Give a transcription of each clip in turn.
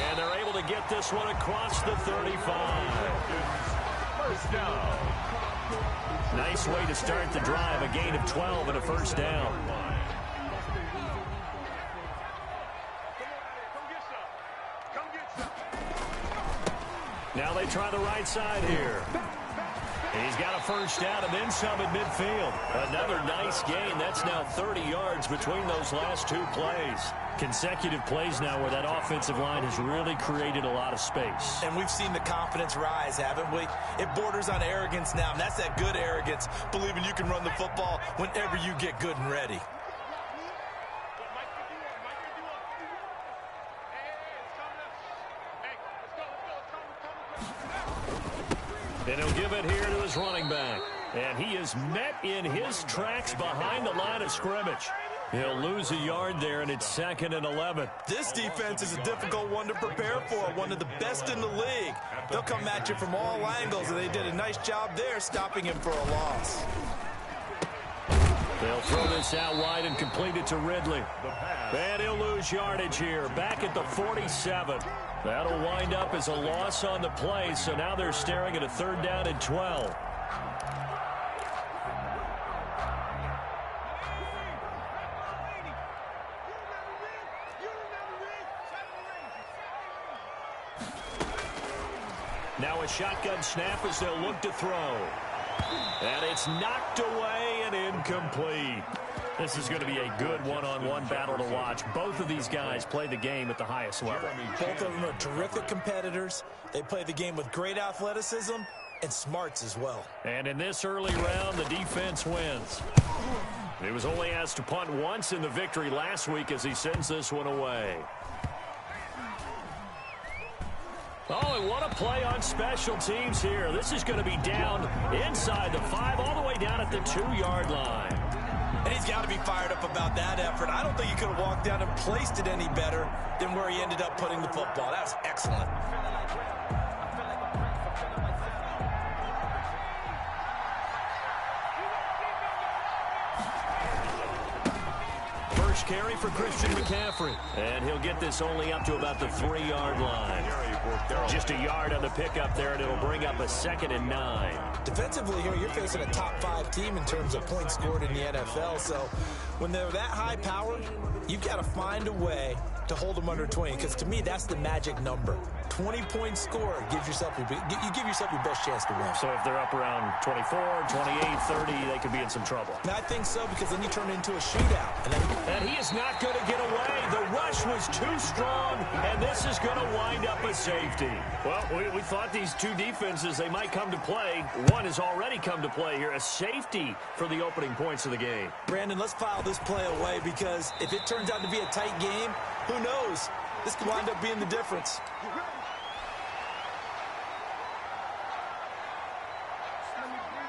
And they're able to get this one across the 35. First down. Nice way to start the drive, a gain of 12 and a first down. Now they try the right side here. He's got a first down and then some at midfield. Another nice gain. That's now 30 yards between those last two plays. Consecutive plays now where that offensive line has really created a lot of space. And we've seen the confidence rise, haven't we? It borders on arrogance now, and that's that good arrogance, believing you can run the football whenever you get good and ready. And he'll give it here to his running back. And he is met in his tracks behind the line of scrimmage. He'll lose a yard there, and it's 2nd and 11. This defense is a difficult one to prepare for, one of the best in the league. They'll come at you from all angles, and they did a nice job there stopping him for a loss. They'll throw this out wide and complete it to Ridley. And he'll lose yardage here, back at the 47. That'll wind up as a loss on the play, so now they're staring at a 3rd down and 12. Now a shotgun snap as they'll look to throw. And it's knocked away and incomplete. This is going to be a good one-on-one battle to watch. Both of these guys play the game at the highest level. Both of them are terrific competitors. They play the game with great athleticism and smarts as well. And in this early round, the defense wins. He was only asked to punt once in the victory last week as he sends this one away. Oh, and what a play on special teams here. This is going to be down inside the 5, all the way down at the 2-yard line. And he's got to be fired up about that effort. I don't think he could have walked down and placed it any better than where he ended up putting the football. That was excellent. First carry for Christian McCaffrey. And he'll get this only up to about the 3-yard line. Just a yard on the pickup there, and it'll bring up a 2nd and 9. Defensively here, you're facing a top 5 team in terms of points scored in the NFL. So when they're that high-powered, you've got to find a way to hold them under 20. Because to me, that's the magic number. 20 points scored gives yourself you give yourself your best chance to win. So if they're up around 24, 28, 30, they could be in some trouble. And I think so, because then you turn it into a shootout. And he is not going to get away. The rush was too strong, and this is going to wind up a safety. Well, we thought these two defenses, they might come to play. One has already come to play here, a safety for the opening points of the game. Brandon, let's file this play away, because if it turns out to be a tight game, who knows? This could wind up being the difference.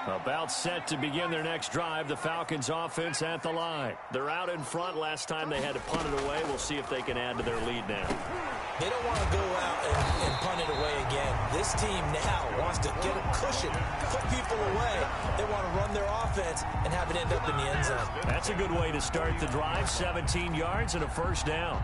About set to begin their next drive, the Falcons offense at the line. They're out in front. Last time they had to punt it away. We'll see if they can add to their lead now. They don't want to go out and punt it away again. This team now wants to get a cushion, put people away. They want to run their offense and have it end up in the end zone. That's a good way to start the drive. 17 yards and a first down.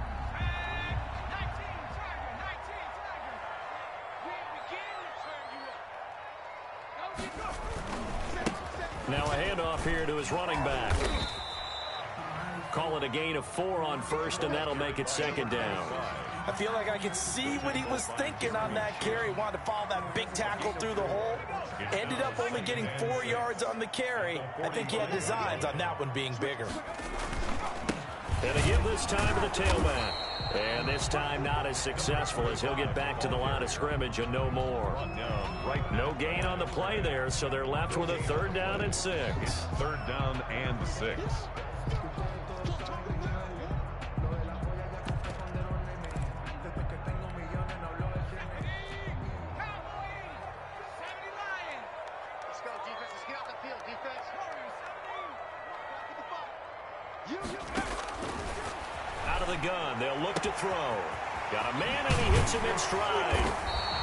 Now a handoff here to his running back. Call it a gain of 4 on first, and that'll make it 2nd down. I feel like I could see what he was thinking on that carry. He wanted to follow that big tackle through the hole. Ended up only getting 4 yards on the carry. I think he had designs on that one being bigger. And they give this time to the tailback. And this time not as successful, as he'll get back to the line of scrimmage and no more. No gain on the play there, so they're left with a 3rd down and 6. 3rd down and 6. Out of the gun, they'll look to throw. Got a man, and he hits him in stride.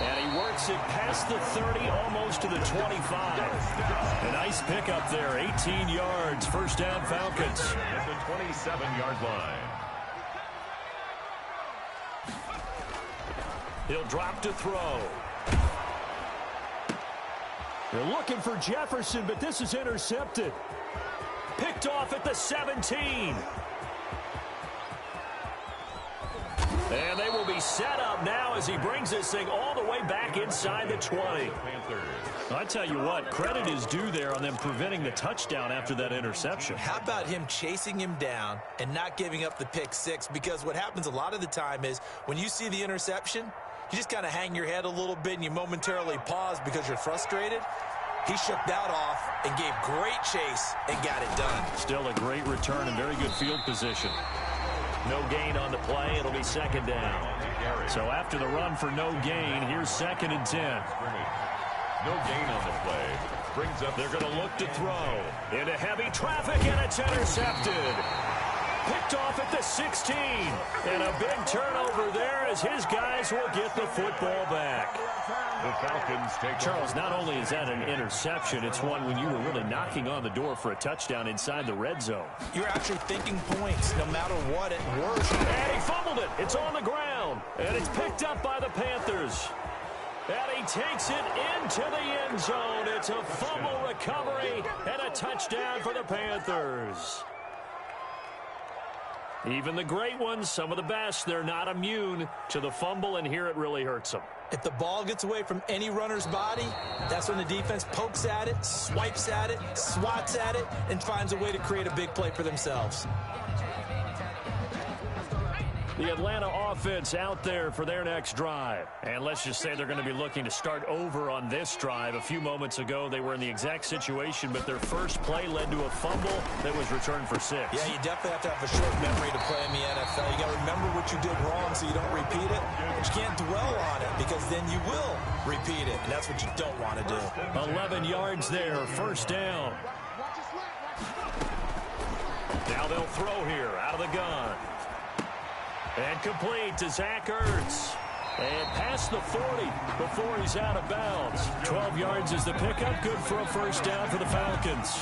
And he works it past the 30, almost to the 25. A nice pickup there, 18 yards, first down Falcons. At the 27-yard line. He'll drop to throw. They're looking for Jefferson, but this is intercepted. Picked off at the 17. And they will be set up now as he brings this thing all the way back inside the 20. I tell you what, credit is due there on them preventing the touchdown after that interception. How about him chasing him down and not giving up the pick six? Because what happens a lot of the time is when you see the interception, you just kind of hang your head a little bit and you momentarily pause because you're frustrated. He shook that off and gave great chase and got it done. Still a great return and very good field position. No gain on the play. It'll be second down. So after the run for no gain, here's 2nd and 10. No gain on the play. Brings up. They're going to look to throw. Into heavy traffic, and it's intercepted. Picked off at the 16. And a big turnover there as his guys will get the football back. The Falcons take Charles, not only is that an interception, it's one when you were really knocking on the door for a touchdown inside the red zone. You're actually thinking points no matter what at worst. And he fumbled it. It's on the ground. And it's picked up by the Panthers. And he takes it into the end zone. It's a fumble recovery and a touchdown for the Panthers. Even the great ones, some of the best, they're not immune to the fumble, and here it really hurts them. If the ball gets away from any runner's body, that's when the defense pokes at it, swipes at it, swats at it, and finds a way to create a big play for themselves. The Atlanta offense out there for their next drive. And let's just say they're going to be looking to start over on this drive. A few moments ago, they were in the exact situation, but their first play led to a fumble that was returned for 6. Yeah, you definitely have to have a short memory to play in the NFL. You got to remember what you did wrong so you don't repeat it. But you can't dwell on it because then you will repeat it, and that's what you don't want to do. 11 yards there, first down. Now they'll throw here out of the gun. And complete to Zach Ertz. And past the 40 before he's out of bounds. 12 yards is the pickup. Good for a first down for the Falcons.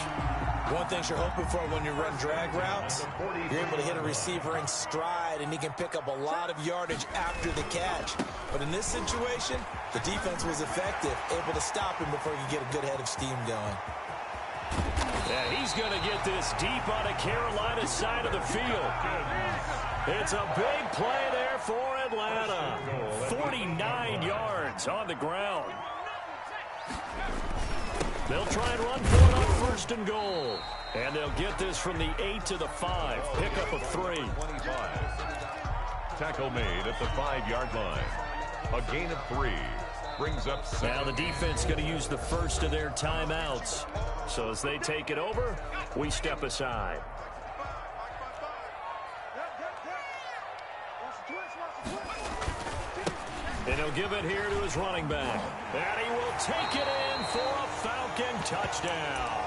One thing you're hoping for when you run drag routes, you're able to hit a receiver in stride, and he can pick up a lot of yardage after the catch. But in this situation, the defense was effective, able to stop him before he could get a good head of steam going. Yeah, he's going to get this deep on the Carolina side of the field. It's a big play there for Atlanta. 49 yards on the ground. They'll try and run for it on first and goal. And they'll get this from the 8 to the 5. Pickup of 3. 25. Tackle made at the 5-yard line. A gain of 3. Brings up 7. Now the defense going to use the first of their timeouts. So as they take it over, we step aside. And he'll give it here to his running back. And he will take it in for a Falcon touchdown.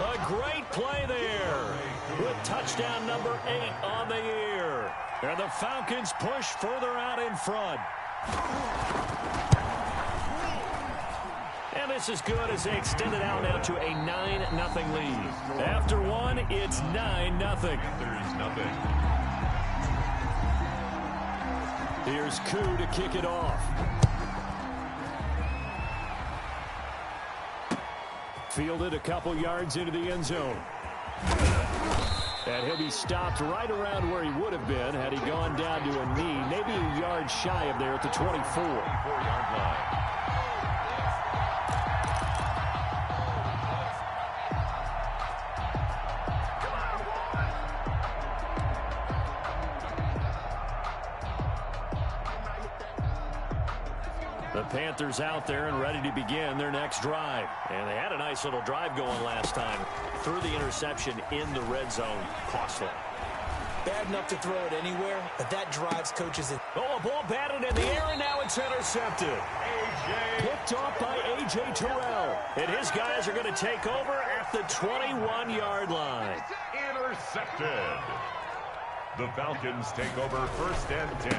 A great play there with touchdown number 8 on the year. And the Falcons push further out in front. And this is good as they extend it out now to a 9-0 lead. After one, it's 9-0. There's nothing. Here's Koo to kick it off. Fielded a couple yards into the end zone. And he'll be stopped right around where he would have been had he gone down to a knee, maybe a yard shy of there at the 24. 4-yard line. The Panthers out there and ready to begin their next drive. And they had a nice little drive going last time. Threw the interception in the red zone. Costly. Bad enough to throw it anywhere, but that drives coaches in. Oh, a ball batted in the air, and now it's intercepted. Picked off by A.J. Terrell. And his guys are going to take over at the 21-yard line. Intercepted. The Falcons take over first and 10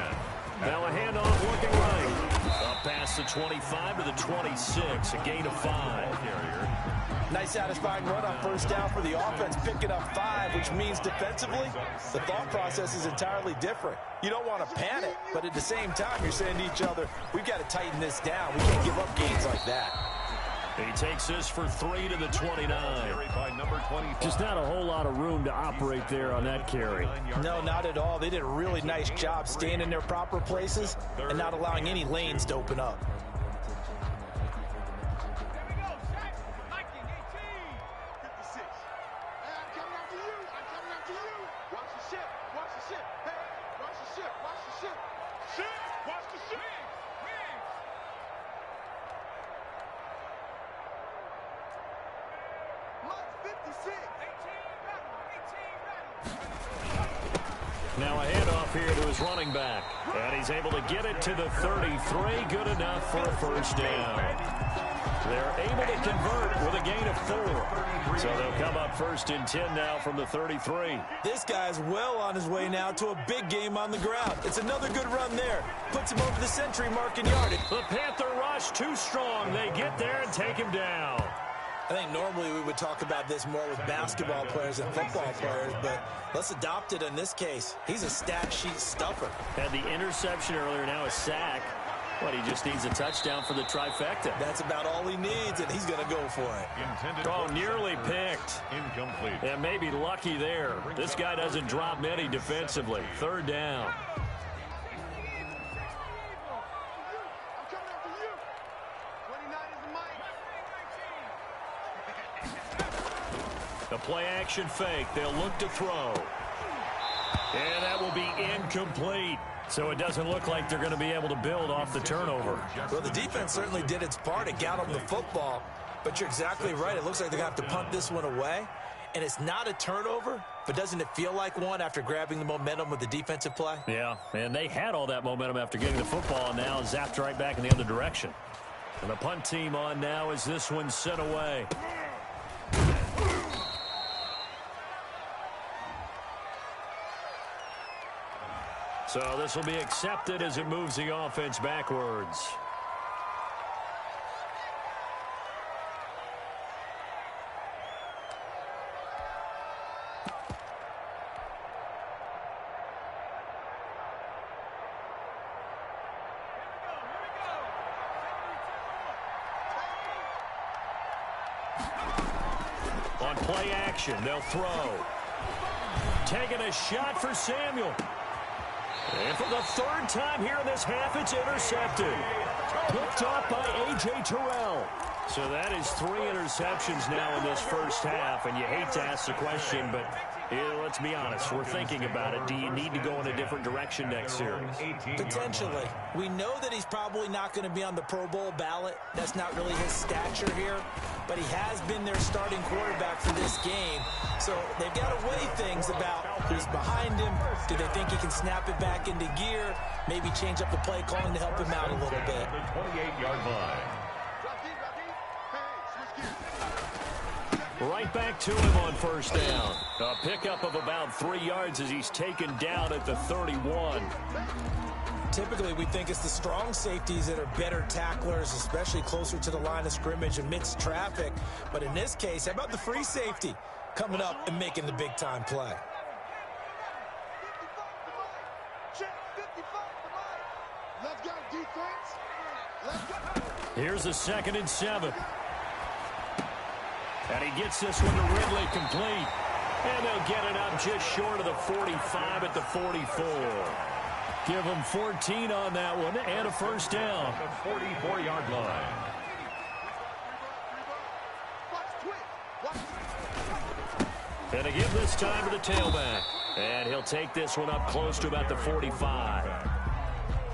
Now a handoff looking right. Up past the 25 to the 26, a gain of 5. Nice satisfying run on first down for the offense, picking up 5, which means defensively, the thought process is entirely different. You don't want to panic, but at the same time, you're saying to each other, we've got to tighten this down. We can't give up gains like that. He takes this for 3 to the 29. Just not a whole lot of room to operate there on that carry. No, not at all. They did a really nice job staying in their proper places and not allowing any lanes to open up. Now a handoff here to his running back. And he's able to get it to the 33. Good enough for a first down. They're able to convert with a gain of 4. So they'll come up first and 10 now from the 33. This guy's well on his way now to a big game on the ground. It's another good run there. Puts him over the century mark in yardage. The Panther rush too strong. They get there and take him down. I think normally we would talk about this more with basketball players and football players, but let's adopt it in this case. He's a stat sheet stuffer. Had the interception earlier, now a sack. But he just needs a touchdown for the trifecta. That's about all he needs, and he's going to go for it. Oh, nearly picked. Incomplete. And maybe lucky there. This guy doesn't drop many defensively. Third down. The play action fake. They'll look to throw. And that will be incomplete. So it doesn't look like they're going to be able to build off the turnover. Well, the defense certainly did its part. It got them the football. But you're exactly right. It looks like they're going to have to punt this one away. And it's not a turnover, but doesn't it feel like one after grabbing the momentum with the defensive play? Yeah, and they had all that momentum after getting the football, and now zapped right back in the other direction. And the punt team on now as this one's sent away. So this will be accepted as it moves the offense backwards. On play action, they'll throw. Taking a shot for Samuel. And for the third time here in this half, it's intercepted. Picked off by A.J. Terrell. So that is 3 interceptions now in this first half. And you hate to ask the question, but let's be honest. We're thinking about it. Do you need to go in a different direction next series? Potentially. We know that he's probably not going to be on the Pro Bowl ballot. That's not really his stature here. But he has been their starting quarterback for this game. So they've got to weigh things about who's behind him. Do they think he can snap it back into gear? Maybe change up the play calling to help him out a little bit. The 28-yard line. Right back to him on first down. A pickup of about 3 yards as he's taken down at the 31. Typically, we think it's the strong safeties that are better tacklers, especially closer to the line of scrimmage amidst traffic. But in this case, how about the free safety coming up and making the big-time play? Here's a 2nd and 7. And he gets this one to Ridley complete. And they'll get it up just short of the 45 at the 44. Give them 14 on that one and a first down. The 44-yard line. And to give this time to the tailback. And he'll take this one up close to about the 45.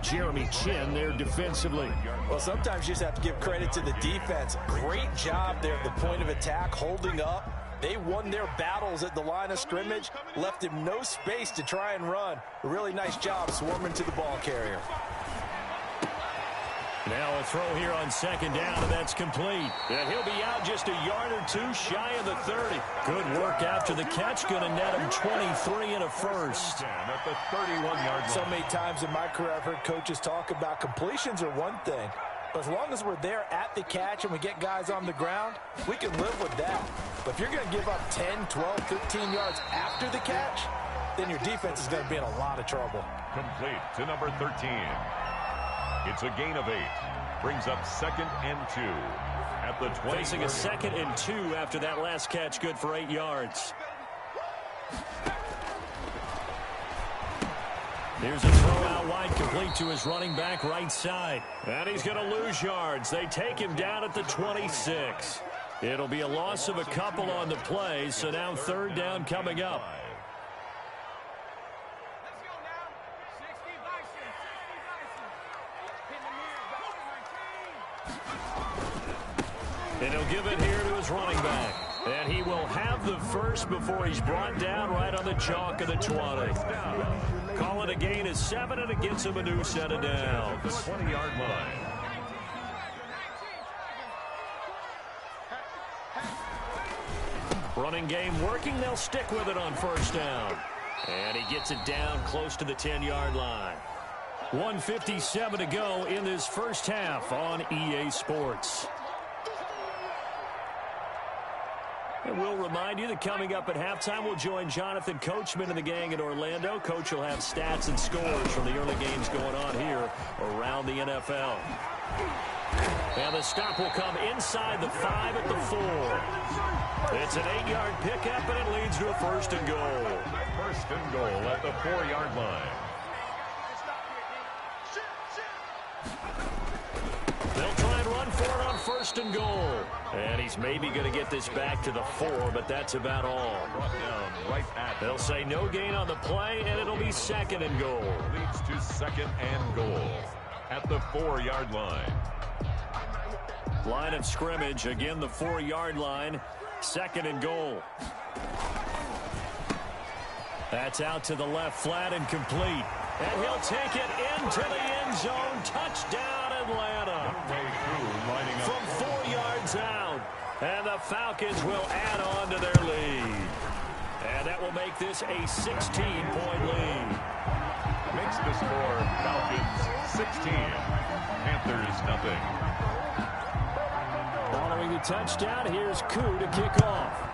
Jeremy Chin there defensively. Well, sometimes you just have to give credit to the defense. Great job there at the point of attack, holding up. They won their battles at the line of scrimmage, left him no space to try and run. A really nice job swarming to the ball carrier. Now a throw here on second down, and that's complete. And he'll be out just a yard or two shy of the 30. Good work after the catch. Going to net him 23 and a first. At the 31-yard line. So many times in my career I've heard coaches talk about completions are one thing. But as long as we're there at the catch and we get guys on the ground, we can live with that. But if you're going to give up 10, 12, 15 yards after the catch, then your defense is going to be in a lot of trouble. Complete to number 13. It's a gain of 8. Brings up 2nd and 2 at the 20. Facing a 2nd and 2 after that last catch, good for 8 yards. Here's a throw out wide, complete to his running back right side. And he's going to lose yards. They take him down at the 26. It'll be a loss of a couple on the play, so now 3rd down coming up. And he'll give it here to his running back. And he will have the first before he's brought down right on the chalk of the 20. Call it a gain of 7, and it gets him a new set of downs. The 20-yard line. Running game working. They'll stick with it on 1st down. And he gets it down close to the 10-yard line. 1:57 to go in this first half on EA Sports. And we'll remind you that coming up at halftime, we'll join Jonathan Coachman and the gang in Orlando. Coach will have stats and scores from the early games going on here around the NFL. And the stop will come inside the 5 at the 4. It's an 8-yard pickup, and it leads to a 1st and goal. 1st and goal at the 4-yard line. They'll try and run for it on 1st and goal. And he's maybe going to get this back to the 4, but that's about all. Brought down right at. They'll say no gain on the play, and it'll be 2nd and goal. Leads to 2nd and goal at the 4-yard line. Line of scrimmage, again the 4-yard line, 2nd and goal. That's out to the left, flat and complete. And he'll take it into the end zone. Touchdown, Atlanta. From 4 yards out. And the Falcons will add on to their lead. And that will make this a 16-point lead. Makes the score Falcons 16. Panthers nothing. Following the touchdown, here's Koo to kick off.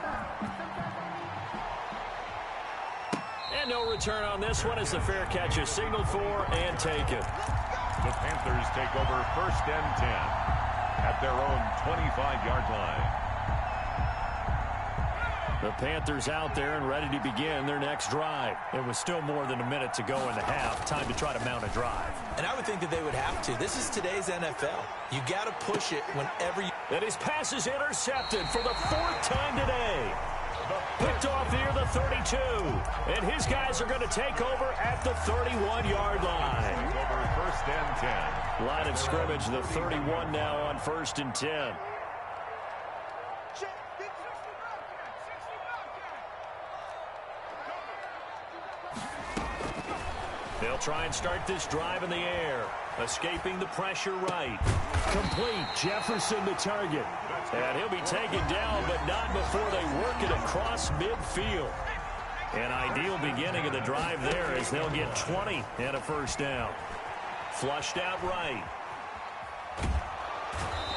And no return on this one as the fair catch is signaled for and taken. The Panthers take over 1st and 10 at their own 25-yard line. The Panthers out there and ready to begin their next drive. It was still more than a minute to go in the half. Time to try to mount a drive. And I would think that they would have to. This is today's NFL. You got to push it whenever you... And his pass is intercepted for the 4th time today. Picked off here the 32. And his guys are going to take over at the 31-yard line. Over 1st and 10. Line of scrimmage, the 31 now on 1st and 10. They'll try and start this drive in the air. Escaping the pressure right. Complete. Jefferson the target. And he'll be taken down, but not before they work it across midfield. An ideal beginning of the drive there as they'll get 20 and a 1st down. Flushed out right.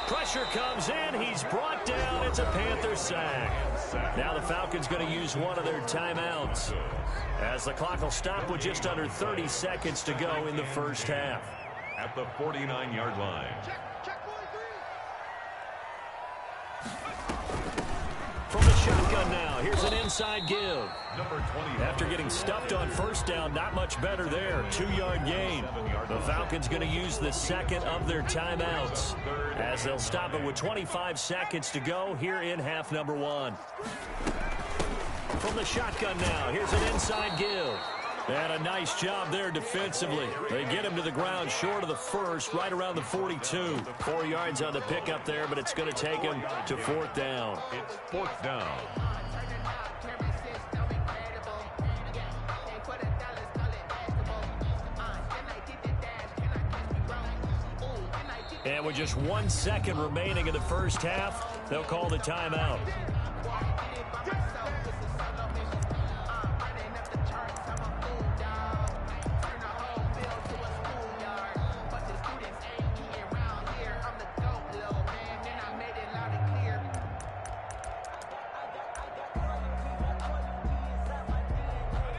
Pressure comes in. He's brought down. It's a Panther sack. Now the Falcons going to use one of their timeouts as the clock will stop with just under 30 seconds to go in the first half. At the 49-yard line. From the shotgun now, here's an inside give. Number 20. After getting stuffed on 1st down, not much better there. 2-yard gain. The Falcons going to use the 2nd of their timeouts as they'll stop it with 25 seconds to go here in half number 1. From the shotgun now, here's an inside give. And a nice job there defensively. They get him to the ground short of the 1st, right around the 42. 4 yards on the pickup there, but it's going to take him to 4th down. It's 4th down. And And with just 1 second remaining in the first half, they'll call the timeout.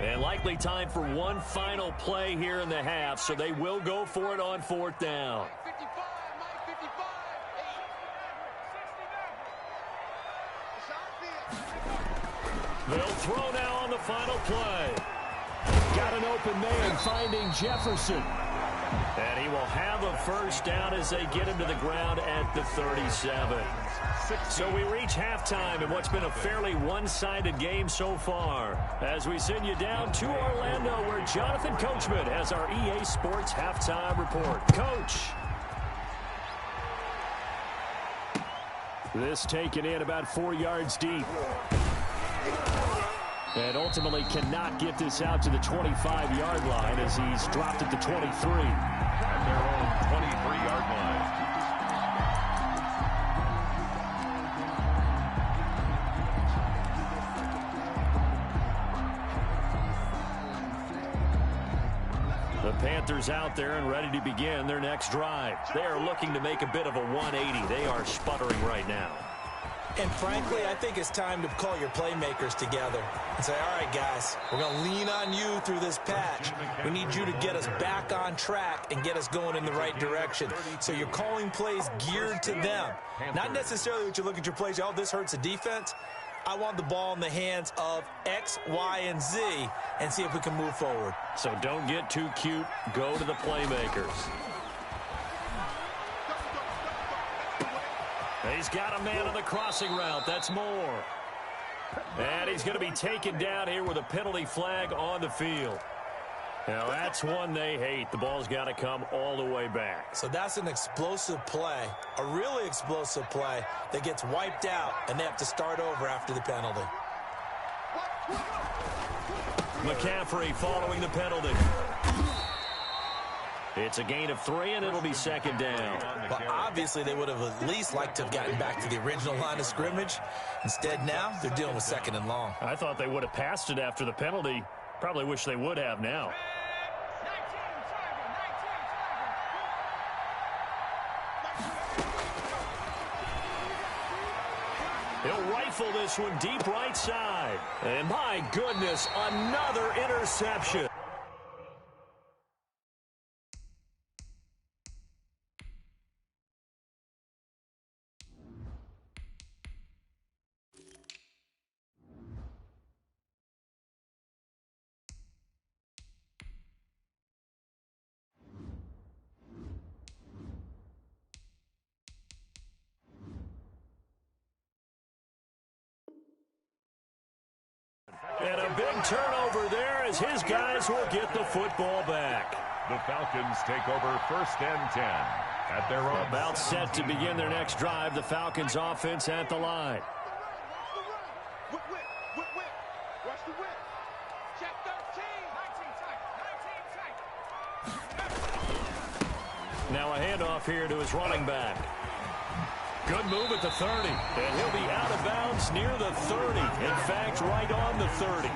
And likely time for one final play here in the half, so they will go for it on 4th down. They'll throw now on the final play. Got an open man finding Jefferson. And he will have a first down as they get him to the ground at the 37. So we reach halftime in what's been a fairly one-sided game so far, as we send you down to Orlando, where Jonathan Coachman has our EA Sports halftime report. Coach. This taken in about 4 yards deep. And ultimately cannot get this out to the 25-yard line as he's dropped at the 23. At their own 23-yard line. The Panthers out there and ready to begin their next drive. They are looking to make a bit of a 180. They are sputtering right now. And frankly, I think it's time to call your playmakers together and say, all right, guys, we're going to lean on you through this patch. We need you to get us back on track and get us going in the right direction. So you're calling plays geared to them. Not necessarily what you look at your plays, oh, this hurts the defense. I want the ball in the hands of X, Y, and Z and see if we can move forward. So don't get too cute. Go to the playmakers. He's got a man on the crossing route. That's Moore. And he's going to be taken down here with a penalty flag on the field. Now, that's one they hate. The ball's got to come all the way back. So that's an explosive play, a really explosive play that gets wiped out, and they have to start over after the penalty. McCaffrey following the penalty. It's a gain of 3, and it'll be 2nd down. Well, obviously, they would have at least liked to have gotten back to the original line of scrimmage. Instead, now, they're dealing with 2nd and long. I thought they would have passed it after the penalty. Probably wish they would have now. He'll rifle this one deep right side. And my goodness, another interception. And a big turnover there as his guys will get the football back. The Falcons take over 1st and 10 at their own. About set to begin their next drive. The Falcons offense at the line. Now a handoff here to his running back. Good move at the 30. And he'll be out of bounds near the 30. In fact, right on the 30.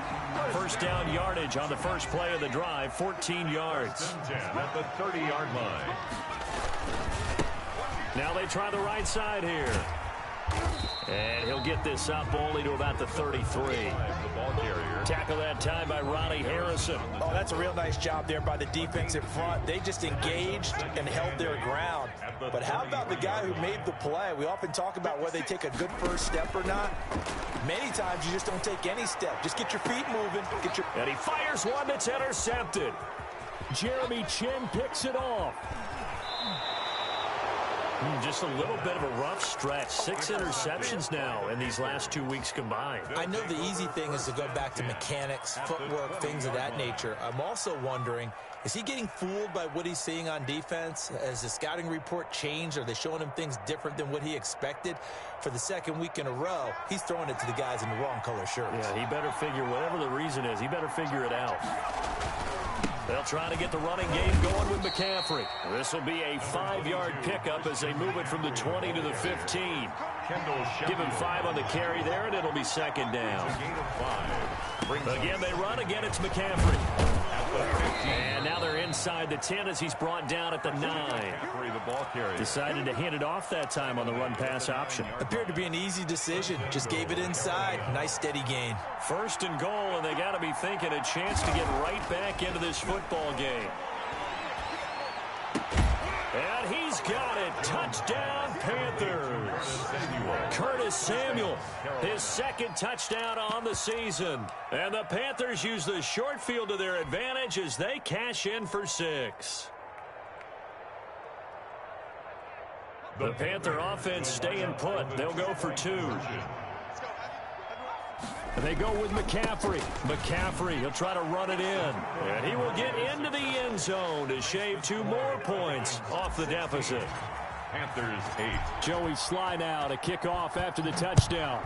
First down yardage on the first play of the drive, 14 yards. At the 30-yard line. Now they try the right side here. And he'll get this up only to about the 33. The ball carrier. Tackle that time by Ronnie Harrison. Oh, that's a real nice job there by the defensive front. They just engaged and held their ground. But how about the guy who made the play? We often talk about whether they take a good first step or not. Many times you just don't take any step. Just get your feet moving. And he fires one that's intercepted. Jeremy Chin picks it off. Just a little bit of a rough stretch. 6 interceptions now in these last 2 weeks combined. I know the easy thing is to go back to mechanics, footwork, things of that nature. I'm also wondering, is he getting fooled by what he's seeing on defense? Has the scouting report changed? Are they showing him things different than what he expected? For the 2nd week in a row, he's throwing it to the guys in the wrong color shirts. Yeah, he better figure, whatever the reason is, he better figure it out. They'll try to get the running game going with McCaffrey. This will be a 5-yard pickup as they move it from the 20 to the 15. Give him 5 on the carry there, and it'll be second down. Again, they run. Again, it's McCaffrey. And now they're inside the 10 as he's brought down at the 9. Decided to hand it off that time on the run-pass option. Appeared to be an easy decision. Just gave it inside. Nice steady gain. First and goal, and they got to be thinking a chance to get right back into this football game. And he's got it. Touchdown, Panthers. Curtis Samuel, his second touchdown on the season. And the Panthers use the short field to their advantage as they cash in for 6. The Panther offense staying put. They'll go for 2. They go with McCaffrey. McCaffrey, he'll try to run it in. And he will get into the end zone to shave 2 more points off the deficit. Panthers 8. Joey Sly now to kick off after the touchdown.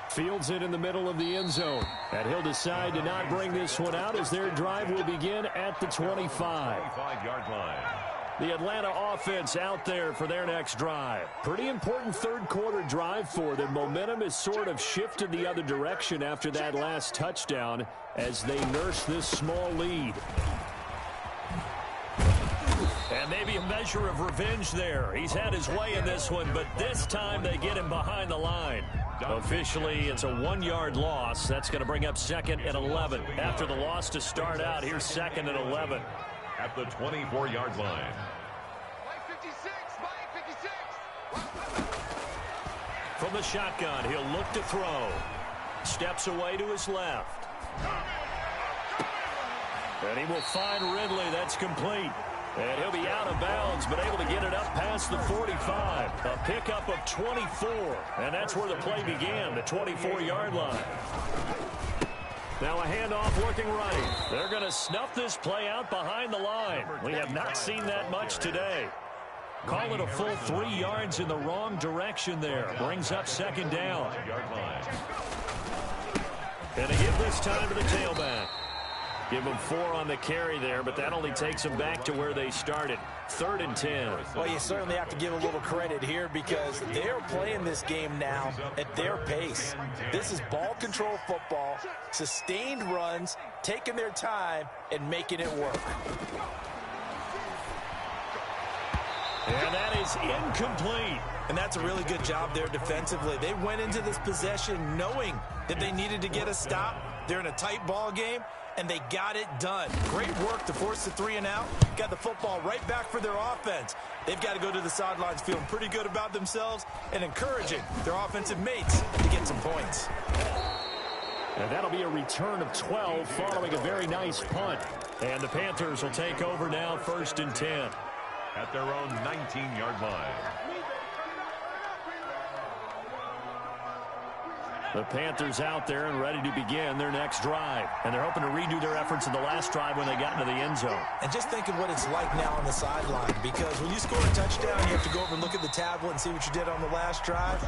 Fields it in the middle of the end zone. And he'll decide to not bring this one out as their drive will begin at the 25. 25-yard line. The Atlanta offense out there for their next drive. Pretty important third-quarter drive for them. Momentum has sort of shifted the other direction after that last touchdown as they nurse this small lead. And maybe a measure of revenge there. He's had his way in this one, but this time they get him behind the line. Officially, it's a 1-yard loss. That's going to bring up 2nd and 11. After the loss to start out, here's 2nd and 11. At the 24-yard line. From the shotgun, he'll look to throw. Steps away to his left. And he will find Ridley. That's complete. And he'll be out of bounds, but able to get it up past the 45. A pickup of 24. And that's where the play began, the 24-yard line. Now a handoff looking right. They're going to snuff this play out behind the line. We have not seen that much today. Call it a full 3 yards in the wrong direction there. Brings up 2nd down. And a give this time to the tailback. Give them 4 on the carry there, but that only takes them back to where they started. 3rd and 10. Well, you certainly have to give a little credit here because they're playing this game now at their pace. This is ball control football, sustained runs, taking their time, and making it work. And that is incomplete. And that's a really good job there defensively. They went into this possession knowing that they needed to get a stop. They're in a tight ball game, and they got it done. Great work to force the 3 and out. Got the football right back for their offense. They've got to go to the sidelines feeling pretty good about themselves and encouraging their offensive mates to get some points. And that'll be a return of 12 following a very nice punt. And the Panthers will take over now, 1st and 10. At their own 19-yard line. The Panthers out there and ready to begin their next drive. And they're hoping to redo their efforts in the last drive when they got into the end zone. And just think of what it's like now on the sideline, because when you score a touchdown, you have to go over and look at the tablet and see what you did on the last drive.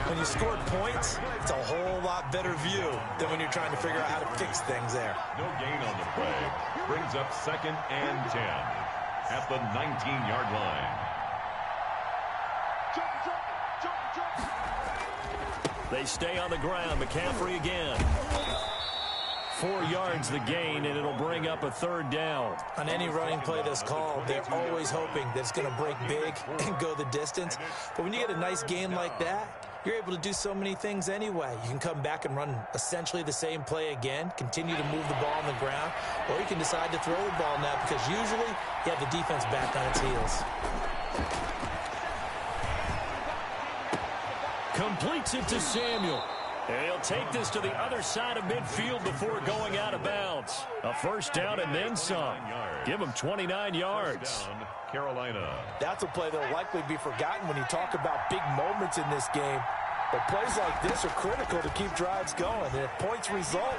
When you scored points, it's a whole lot better view than when you're trying to figure out how to fix things there. No gain on the play. Brings up 2nd and 10 at the 19-yard line. They stay on the ground. McCaffrey again. 4 yards the gain, and it'll bring up a 3rd down. On any running play that's called, they're always hoping that it's going to break big and go the distance. But when you get a nice gain like that, you're able to do so many things anyway. You can come back and run essentially the same play again, continue to move the ball on the ground, or you can decide to throw the ball now because usually you have the defense back on its heels. Completes it to Samuel. And he'll take this to the other side of midfield before going out of bounds. A 1st down and then some. Give him 29 yards. Carolina. That's a play that will likely be forgotten when you talk about big moments in this game. But plays like this are critical to keep drives going. And if points result,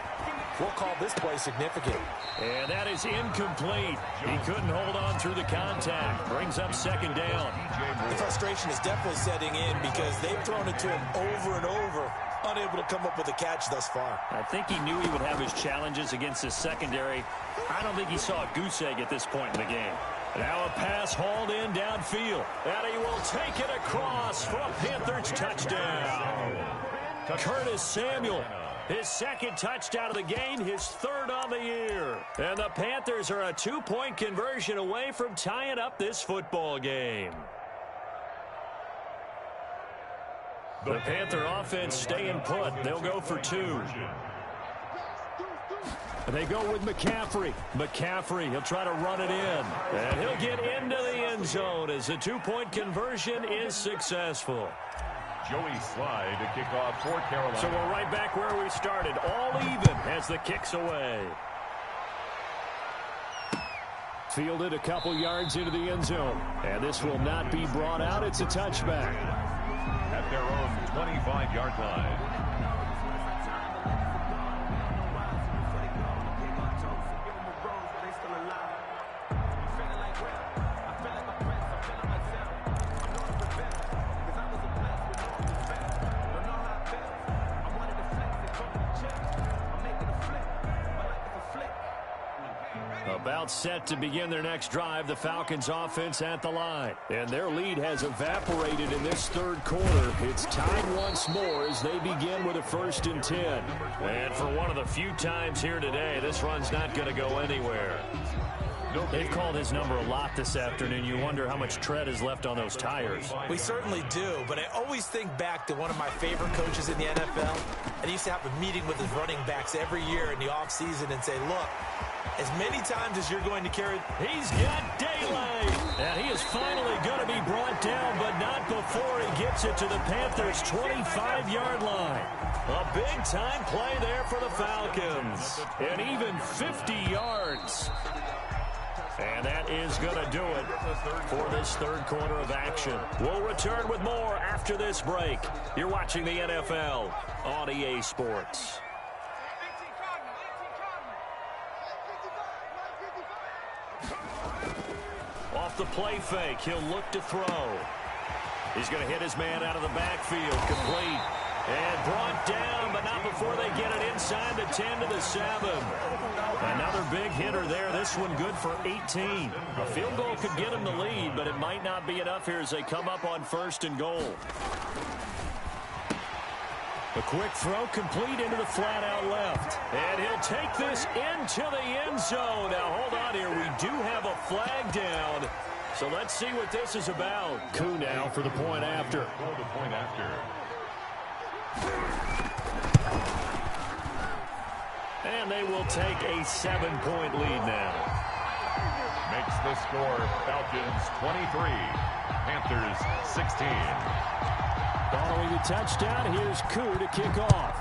we'll call this play significant. And that is incomplete. He couldn't hold on through the contact. Brings up 2nd down. The frustration is definitely setting in because they've thrown it to him over and over. unable to come up with a catch thus far. I think he knew he would have his challenges against his secondary. I don't think he saw a goose egg at this point in the game. Now a pass hauled in downfield. And he will take it across for a Panthers touchdown. Curtis Samuel, his second touchdown of the game, his third on the year. And the Panthers are a 2-point conversion away from tying up this football game. The Panther offense staying put. They'll go for 2. They go with McCaffrey. McCaffrey, he'll try to run it in. And he'll get into the end zone as the 2-point conversion is successful. Joey Slye to kick off for Carolina. So we're right back where we started. All even as the kick's away. Fielded a couple yards into the end zone. And this will not be brought out. It's a touchback. At their own 25-yard line. About set to begin their next drive, the Falcons offense at the line. And their lead has evaporated in this third quarter. It's tied once more as they begin with a 1st and 10. And for one of the few times here today, this run's not going to go anywhere. They've called his number a lot this afternoon. You wonder how much tread is left on those tires. We certainly do, but I always think back to one of my favorite coaches in the NFL. And he used to have a meeting with his running backs every year in the offseason and say, look, as many times as you're going to carry, he's got daylight. And he is finally going to be brought down, but not before he gets it to the Panthers' 25-yard line. A big-time play there for the Falcons. And even 50 yards. And that is going to do it for this third quarter of action. We'll return with more after this break. You're watching the NFL on EA Sports. Off the play fake, he'll look to throw. He's going to hit his man out of the backfield, complete. And brought down, but not before they get it inside the 10 to the 7. Another big hitter there. This one good for 18. A field goal could get him the lead, but it might not be enough here as they come up on 1st and goal. A quick throw complete into the flat out left. And he'll take this into the end zone. Now, hold on here. We do have a flag down. So let's see what this is about. Coup now for the point after. The point after. And they will take a 7-point lead now. Makes the score Falcons 23, Panthers 16. Following the touchdown, here's Coup to kick off.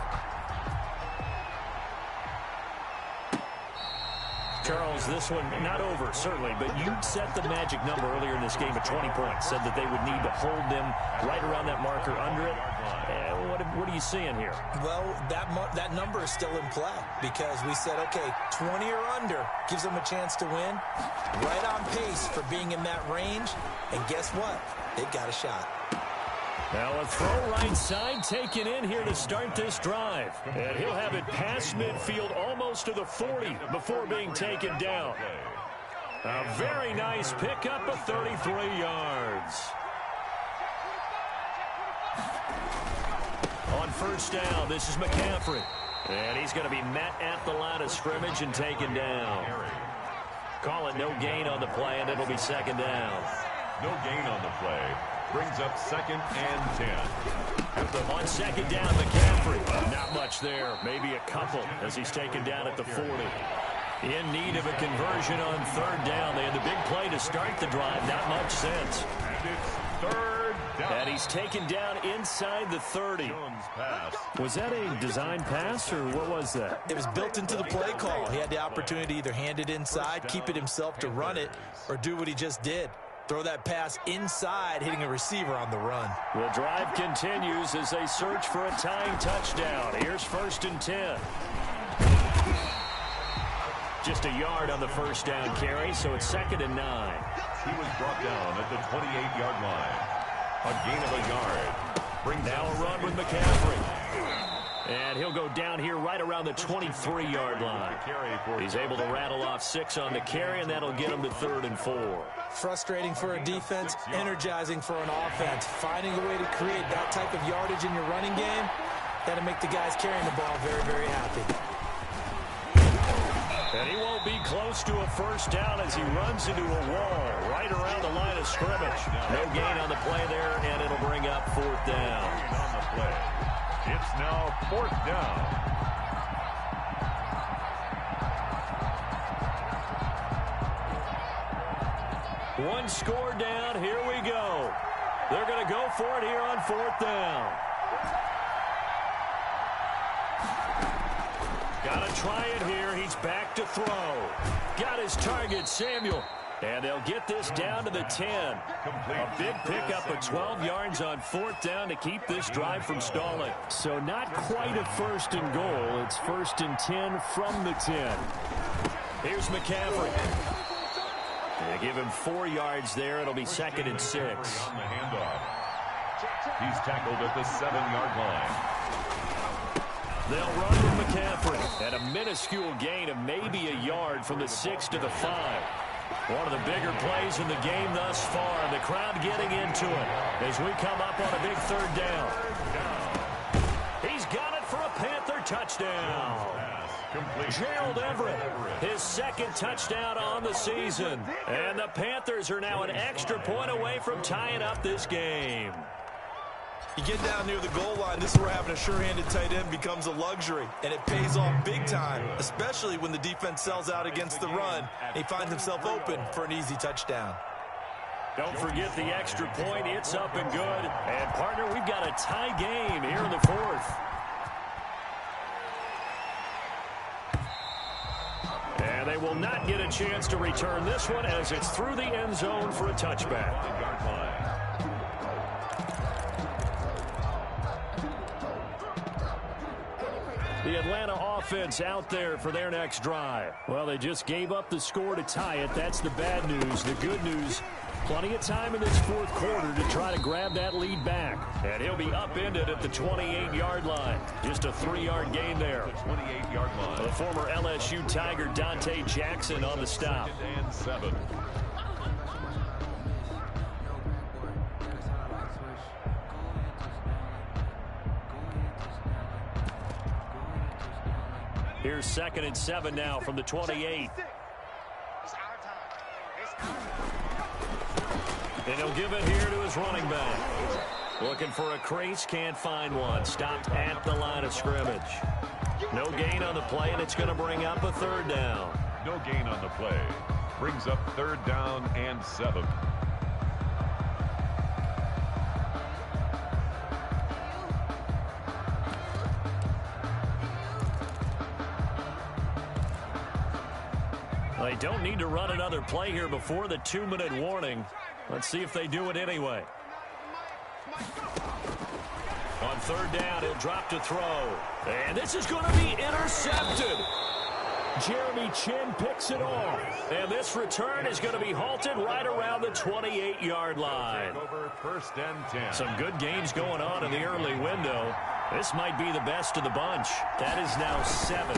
Charles, this one not over, certainly, but you set the magic number earlier in this game at 20 points. Said that they would need to hold them right around that marker under it. What are you seeing here? well, that number is still in play because we said, okay, 20 or under gives them a chance to win. Right on pace for being in that range. And guess what? They've got a shot. Now a throw right side taken in here to start this drive. And he'll have it past midfield almost to the 40 before being taken down. A very nice pickup of 33 yards. On 1st down, this is McCaffrey. And he's going to be met at the line of scrimmage and taken down. Call it no gain on the play, and it'll be 2nd down. No gain on the play. Brings up 2nd and 10. On 2nd down, McCaffrey. Not much there. Maybe a couple as he's taken down at the 40. In need of a conversion on 3rd down. They had the big play to start the drive. Not much sense. And it's 3rd down. And he's taken down inside the 30. Jones pass. Was that a design pass, or what was that? It was built into the play call. He had the opportunity to either hand it inside, keep it himself to run it, or do what he just did. Throw that pass inside, hitting a receiver on the run. The drive continues as they search for a tying touchdown. Here's 1st and 10. Just a yard on the 1st down carry, so it's 2nd and 9. He was brought down at the 28-yard line. A gain of a yard. Brings Now a run with McCaffrey. And he'll go down here right around the 23-yard line. He's able to rattle off 6 on the carry, and that'll get him to 3rd and 4. Frustrating for a defense, energizing for an offense. Finding a way to create that type of yardage in your running game, that'll make the guys carrying the ball very, very happy. And he won't be close to a first down as he runs into a wall right around the line of scrimmage. No gain on the play there, and it'll bring up 4th down. On the play. It's now 4th down. One score down. Here we go. They're going to go for it here on 4th down. Got to try it here. He's back to throw. Got his target, Samuel. And they'll get this down to the 10. A big pickup of 12 yards on 4th down to keep this drive from stalling. So not quite a 1st and goal. It's 1st and 10 from the 10. Here's McCaffrey. They give him 4 yards there. It'll be 2nd and 6. On the handoff. He's tackled at the 7-yard line. They'll run with McCaffrey at a minuscule gain of maybe a yard from the 6 to the 5. One of the bigger plays in the game thus far. The crowd getting into it as we come up on a big 3rd down. He's got it for a Panther touchdown. Gerald Everett, his 2nd touchdown on the season. And the Panthers are now an extra point away from tying up this game. You get down near the goal line, this is where having a sure-handed tight end becomes a luxury, and it pays off big time, especially when the defense sells out against the run, and he finds himself open for an easy touchdown. Don't forget the extra point. It's up and good. And, partner, we've got a tie game here in the 4th. And they will not get a chance to return this one as it's through the end zone for a touchback. The Atlanta offense out there for their next drive. Well, they just gave up the score to tie it. That's the bad news. The good news, plenty of time in this 4th quarter to try to grab that lead back. And he'll be upended at the 28-yard line. Just a 3-yard gain there. The 28-yard line. The former LSU Tiger Dante Jackson on the stop. 2nd and 7. Here's 2nd and 7 now from the 28. And he'll give it here to his running back. Looking for a crease, can't find one. Stopped at the line of scrimmage. No gain on the play, and it's going to bring up a 3rd down. No gain on the play. Brings up 3rd down and 7. They don't need to run another play here before the 2-minute warning. Let's see if they do it anyway. On 3rd down, he'll drop to throw. And this is going to be intercepted. Jeremy Chin picks it off. And this return is going to be halted right around the 28-yard line. Over 1st and 10. Some good games going on in the early window. This might be the best of the bunch. That is now 7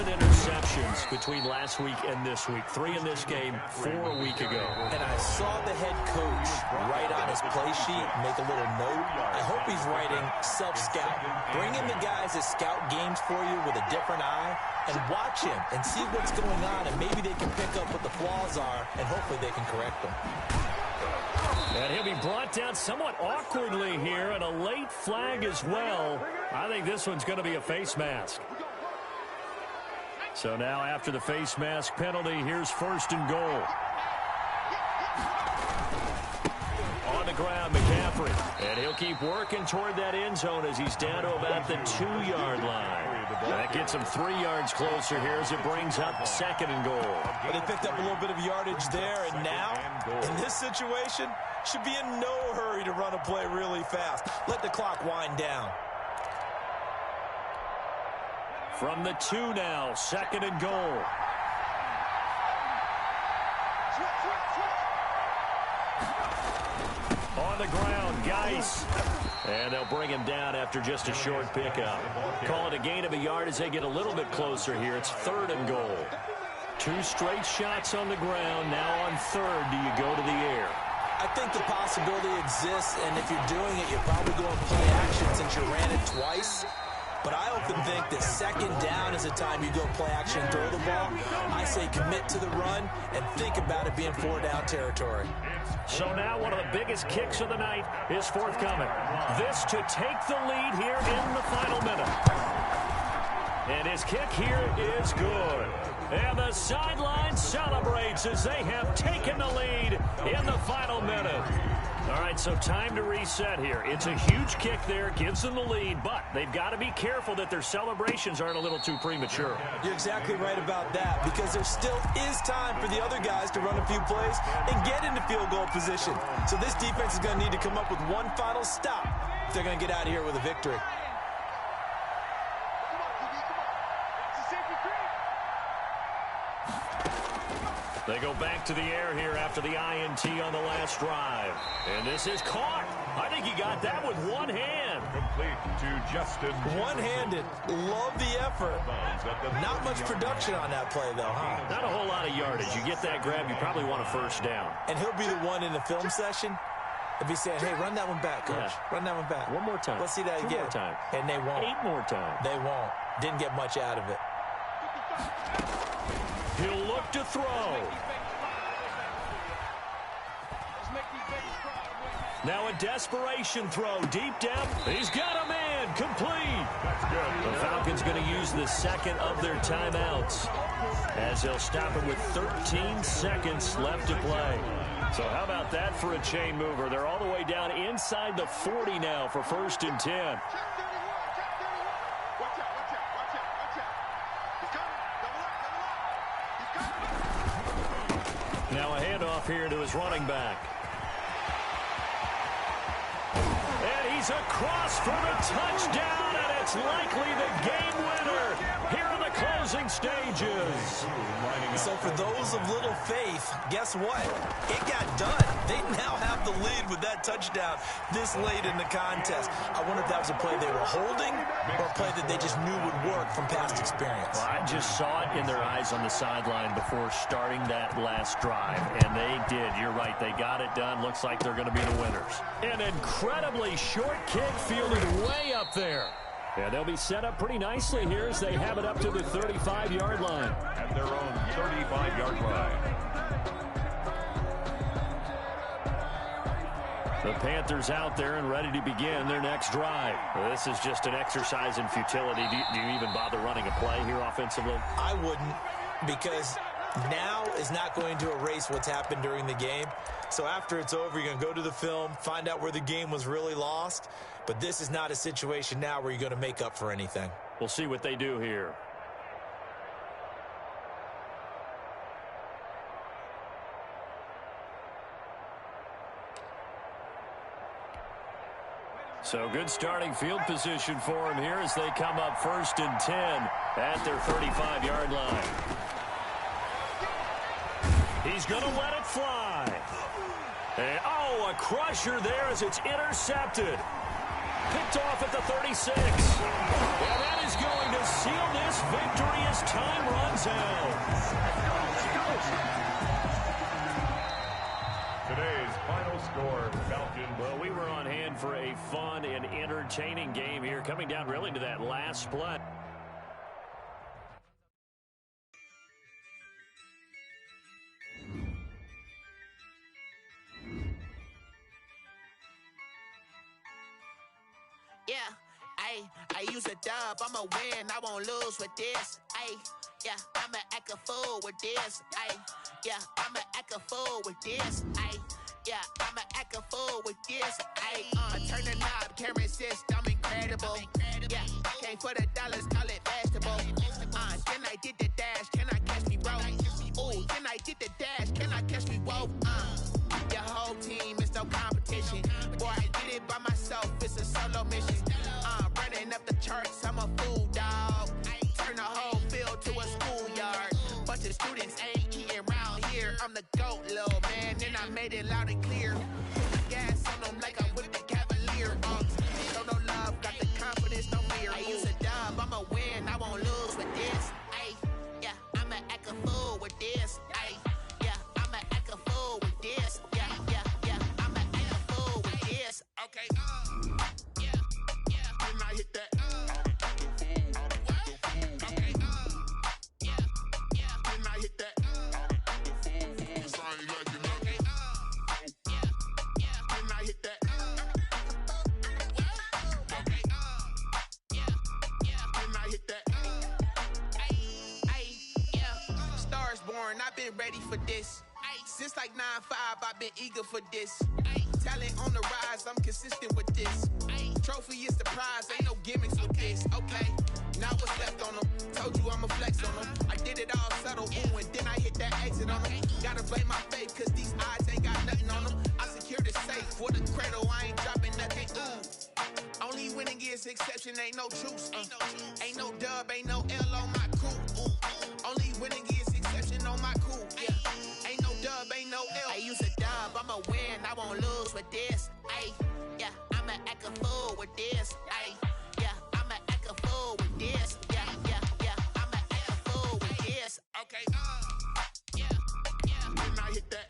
interceptions between last week and this week. 3 in this game, 4 a week ago. And I saw the head coach write on his play sheet, make a little note. I hope he's writing self-scout. Bring in the guys that scout games for you with a different eye and watch him and see what's going on, and maybe they can pick up what the flaws are, and hopefully they can correct them. And he'll be brought down somewhat awkwardly here, and a late flag as well. I think this one's going to be a face mask. So now after the face mask penalty, here's 1st and goal. On the ground, McCaffrey. And he'll keep working toward that end zone as he's down to about the 2-yard line. That gets him 3 yards closer here as it brings up 2nd and goal. But they picked up a little bit of yardage there, and now, in this situation, should be in no hurry to run a play really fast. Let the clock wind down. From the 2 now, 2nd and goal. On the ground, Geis. And they'll bring him down after just a short pickup. Call it a gain of a yard as they get a little bit closer here. It's 3rd and goal. 2 straight shots on the ground. Now on 3rd, do you go to the air? I think the possibility exists, and if you're doing it, you're probably going play action since you ran it twice. But I often think that 2nd down is the time you go play action and throw the ball. I say commit to the run and think about it being 4-down territory. So now one of the biggest kicks of the night is forthcoming. This to take the lead here in the final minute. And his kick here is good. And the sideline celebrates as they have taken the lead in the final minute. All right, so time to reset here. It's a huge kick there, gives them the lead, but they've got to be careful that their celebrations aren't a little too premature. You're exactly right about that, because there still is time for the other guys to run a few plays and get into field goal position. So this defense is going to need to come up with one final stop if they're going to get out of here with a victory. They go back to the air here after the INT on the last drive. And this is caught. I think he got that with one hand. Complete to Justin. One-handed. Love the effort. Not much production on that play, though, huh? Not a whole lot of yardage. You get that grab, you probably want a 1st down. And he'll be the one in the film session and be saying, hey, run that one back, Coach. Yeah. Run that one back. One more time. Let's see that 2 again. more times. And they won't. 8 more times. They won't. Didn't get much out of it. He'll look to throw. Now a desperation throw deep down. He's got a man. Complete. That's good. The Falcons going to use the 2nd of their timeouts as they'll stop it with 13 seconds left to play. So how about that for a chain mover? They're all the way down inside the 40 now for 1st and 10. Now a handoff here to his running back. And he's across for the touchdown, and it's likely the game winner here in the closing stages. So for those of little faith, guess what? It got done. They now have the lead with that touchdown this late in the contest. I wonder if that was a play they were holding or a play that they just knew would work from past experience. Well, I just saw it in their eyes on the sideline before starting that last drive, and they did. You're right. They got it done. Looks like they're going to be the winners. An incredibly short kick fielded way up there. Yeah, they'll be set up pretty nicely here as they have it up to the 35-yard line. At their own 35-yard line. The Panthers out there and ready to begin their next drive. Well, this is just an exercise in futility. Do you even bother running a play here offensively? I wouldn't, because now is not going to erase what's happened during the game. So after it's over, you're going to go to the film, find out where the game was really lost. But this is not a situation now where you're going to make up for anything. We'll see what they do here. So good starting field position for him here as they come up 1st and 10 at their 35-yard line. He's going to let it fly. And, a crusher there as it's intercepted. Picked off at the 36. And that is going to seal this victory as time runs out. Today's final score, Falcons. Well, we were on hand for a fun and entertaining game here, coming down really to that last split. Yeah, I use a dub, I'ma win, I won't lose with this, yeah, I'ma act a fool with this, yeah, I'ma act a fool with this, yeah, I'ma act a fool with this, turn the knob, can't resist, I'm incredible, yeah, came for the dollars, call it vegetable, then I did the dash, can I catch me, bro, ooh, then I did the dash, can I catch me, whoa, your whole team is no competition. Boy, I did it by myself, it's a solo mission. Running up the charts, I'm a fool, dog. Turn the whole field to a schoolyard. Bunch of students ain't eating around here. I'm the GOAT, little man, and I made it loud and clear. Put the gas on them like I'm with the Cavalier. hit that. Stars born, I've been ready for this. Since like 9-5, I've been eager for this. Talent on the rise, I'm consistent with this. Trophy is the prize, ain't no gimmicks with this. Okay, now what's left on them? Told you I'ma flex on them. I did it all subtle, ooh, and then I hit that exit on them. Gotta blame my faith, cause these odds ain't got nothing on them. I secured the safe for the cradle, I ain't dropping nothing. Only winning is exception, ain't no truce. Ain't no dub, ain't no L on my crew. Only winning is exception on my crew. Yeah, ain't no dub, ain't no L. I use a dub, I'ma win, I won't lose with this. Ay, yeah, I'ma act a fool with this. Ay, yeah, I'ma act a fool with this. Yeah, yeah, yeah, I'ma act a fool with this. Okay, yeah, yeah, then I hit that.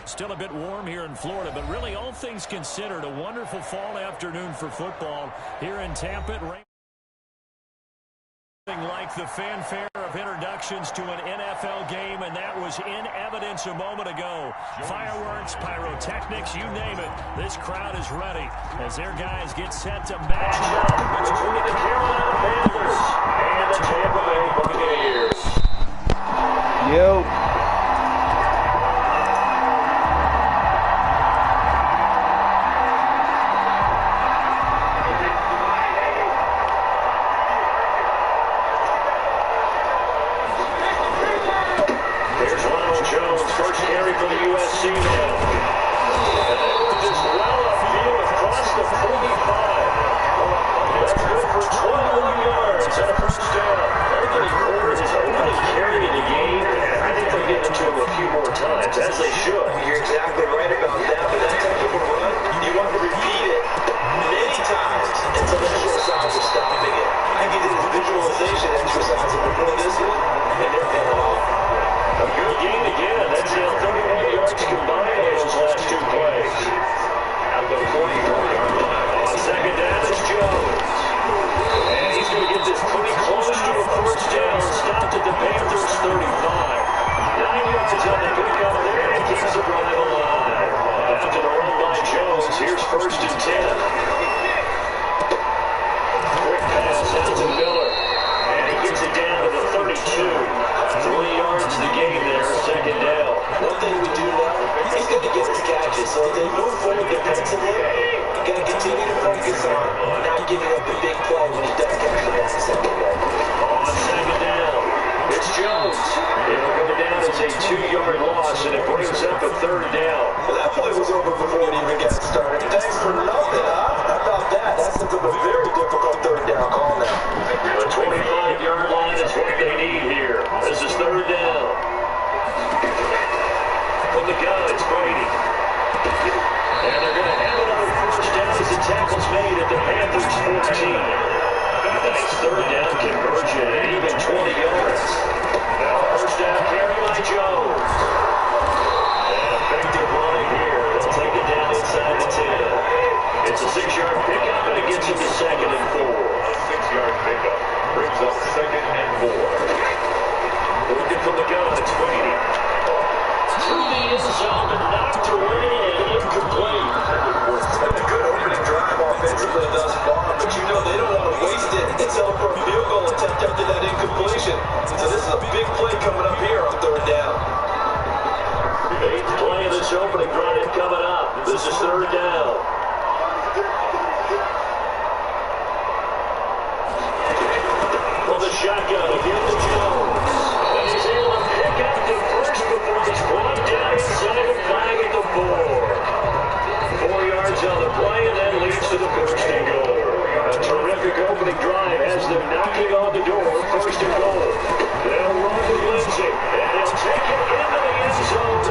Still a bit warm here in Florida, but really all things considered, a wonderful fall afternoon for football here in Tampa. It rained like the fanfare of introductions to an NFL game, and that was in evidence a moment ago. Fireworks, pyrotechnics, you name it. This crowd is ready as their guys get set to match up between the Carolina Panthers and the Tampa Bay Buccaneers. Yo.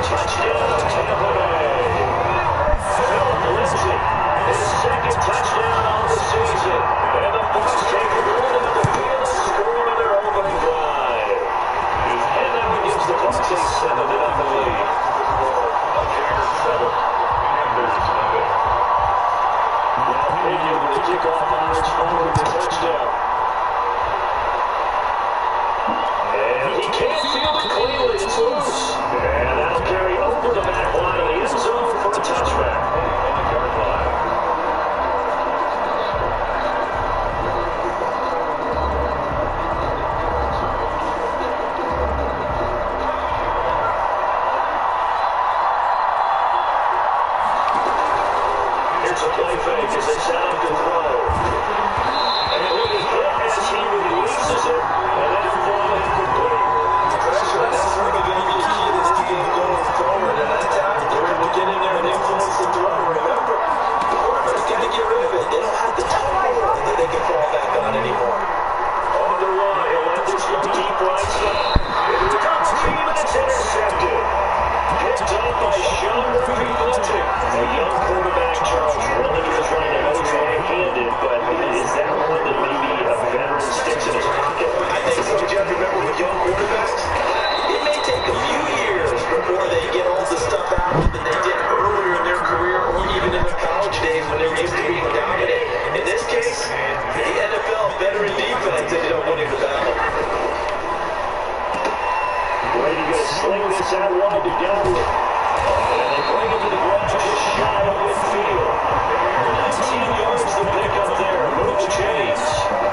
Touchdown, Tampa Takes it out to throw. And it will be hit as he releases it. And that throw is complete. Pressure, that's certainly going to be key to this game going forward. And that's how they're able to get in there and influence the throw. Remember, quarterback's got to get rid of it. They don't have the power that they can fall back on anymore. On the run, he'll let this go deep right side. Here it comes, team, and it's intercepted. Picked up by Sean Murphy-Bunting. A young quarterback, Charles, really is trying to go right-handed, but is that one that maybe a veteran sticks in his pocket? I think so, Jeff. Remember, with young quarterbacks, it may take a few years before they get all the stuff out that they did earlier in their career or even in their college days when they were used to being dominant. In this case, the NFL veteran defense ended up winning the battle. Brady going to sling this out wide to Gallup. And they bring it to the ground just shy of midfield. 19 yards to pick up there. Move the chains.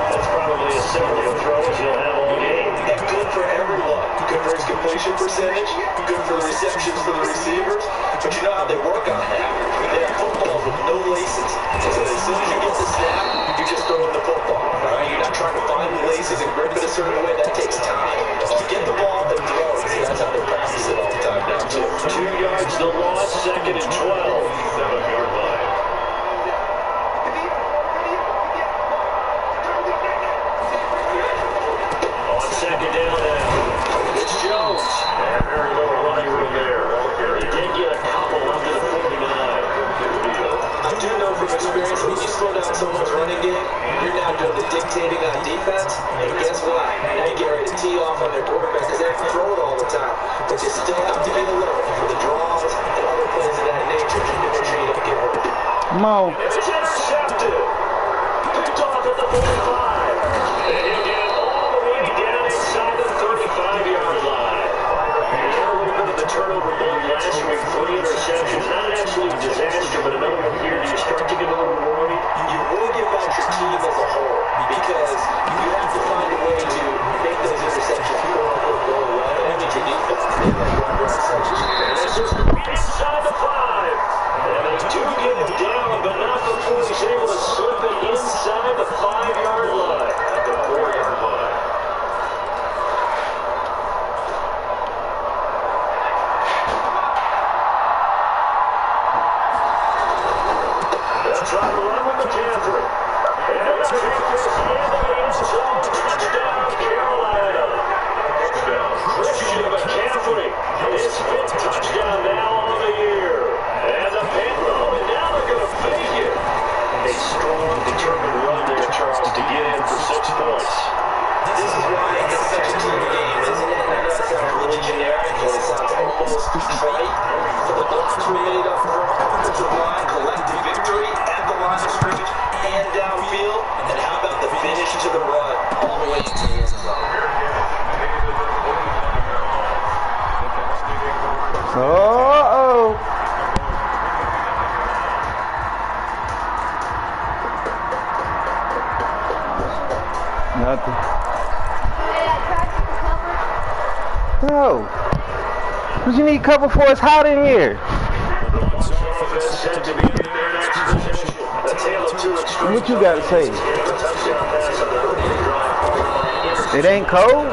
That's probably a similar throw as he'll have all game. And good for everyone. Good for his completion percentage. Good for the receptions for the receivers. But you know how they work on that. They have footballs with no laces. So as soon as you get the snap, you just throw in the football. All right? You're not trying to find the laces and grip it a certain way. That takes time. Just get the ball and throw it. See, that's how they practice it all the time now, too. 2 yards the loss, second and 12. 7-yard line. On second down now, it's Jones. And very little running room there. He did get a couple under the 49. I do know from experience when you slow down someone's running game, you're now doing the dictating on defense, and guess what? Now you get ready to tee off on their quarterback because they have to throw it all the time. But you still have to be alert for the draws and other plays of that nature to make sure you don't get hurt. Come on. It's intercepted. Picked off at the 45. And he'll get it all the way down inside the 35-yard line. And a little bit of the turnover ball last week. 3 interceptions. Not an absolute disaster, but another one here. Do you start to get a little worried? You will get back your team as a whole because you have to find a way to make those interceptions go away. And your defense make that run interceptions. And it's just inside the 5. And they do get it down, but not before he's able to slip it inside the 5-yard line. At the 4-yard line. They'll try to run with McCaffrey. And it's the end of the end zone. Touchdown, Carolina. Christian McCaffrey. His 5th touchdown now on the year. And the payload, and now they're going to fake it. A strong, determined run there, Charles, to get in for 6 points. This is why it's such a team game, isn't it? And that sounds really generic. It sounds almost trite. For the blocks we made up for offensive line, collective victory at the line of scrimmage and downfield. And how about the finish to the run all the way into the end zone? Uh-oh. Nothing. No. What you need cover for? It's hot in here. What you got to say? It ain't cold?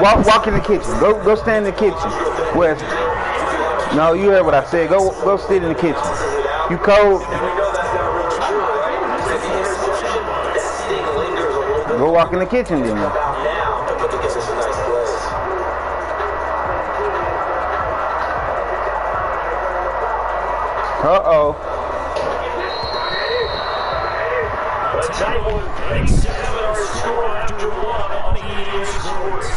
Walk in the kitchen. Go stand in the kitchen. Where? No, you heard what I said. Go sit in the kitchen. You cold? Go walk in the kitchen then. Uh-oh. A tight one. 7-yard score after 1 on EA Sports.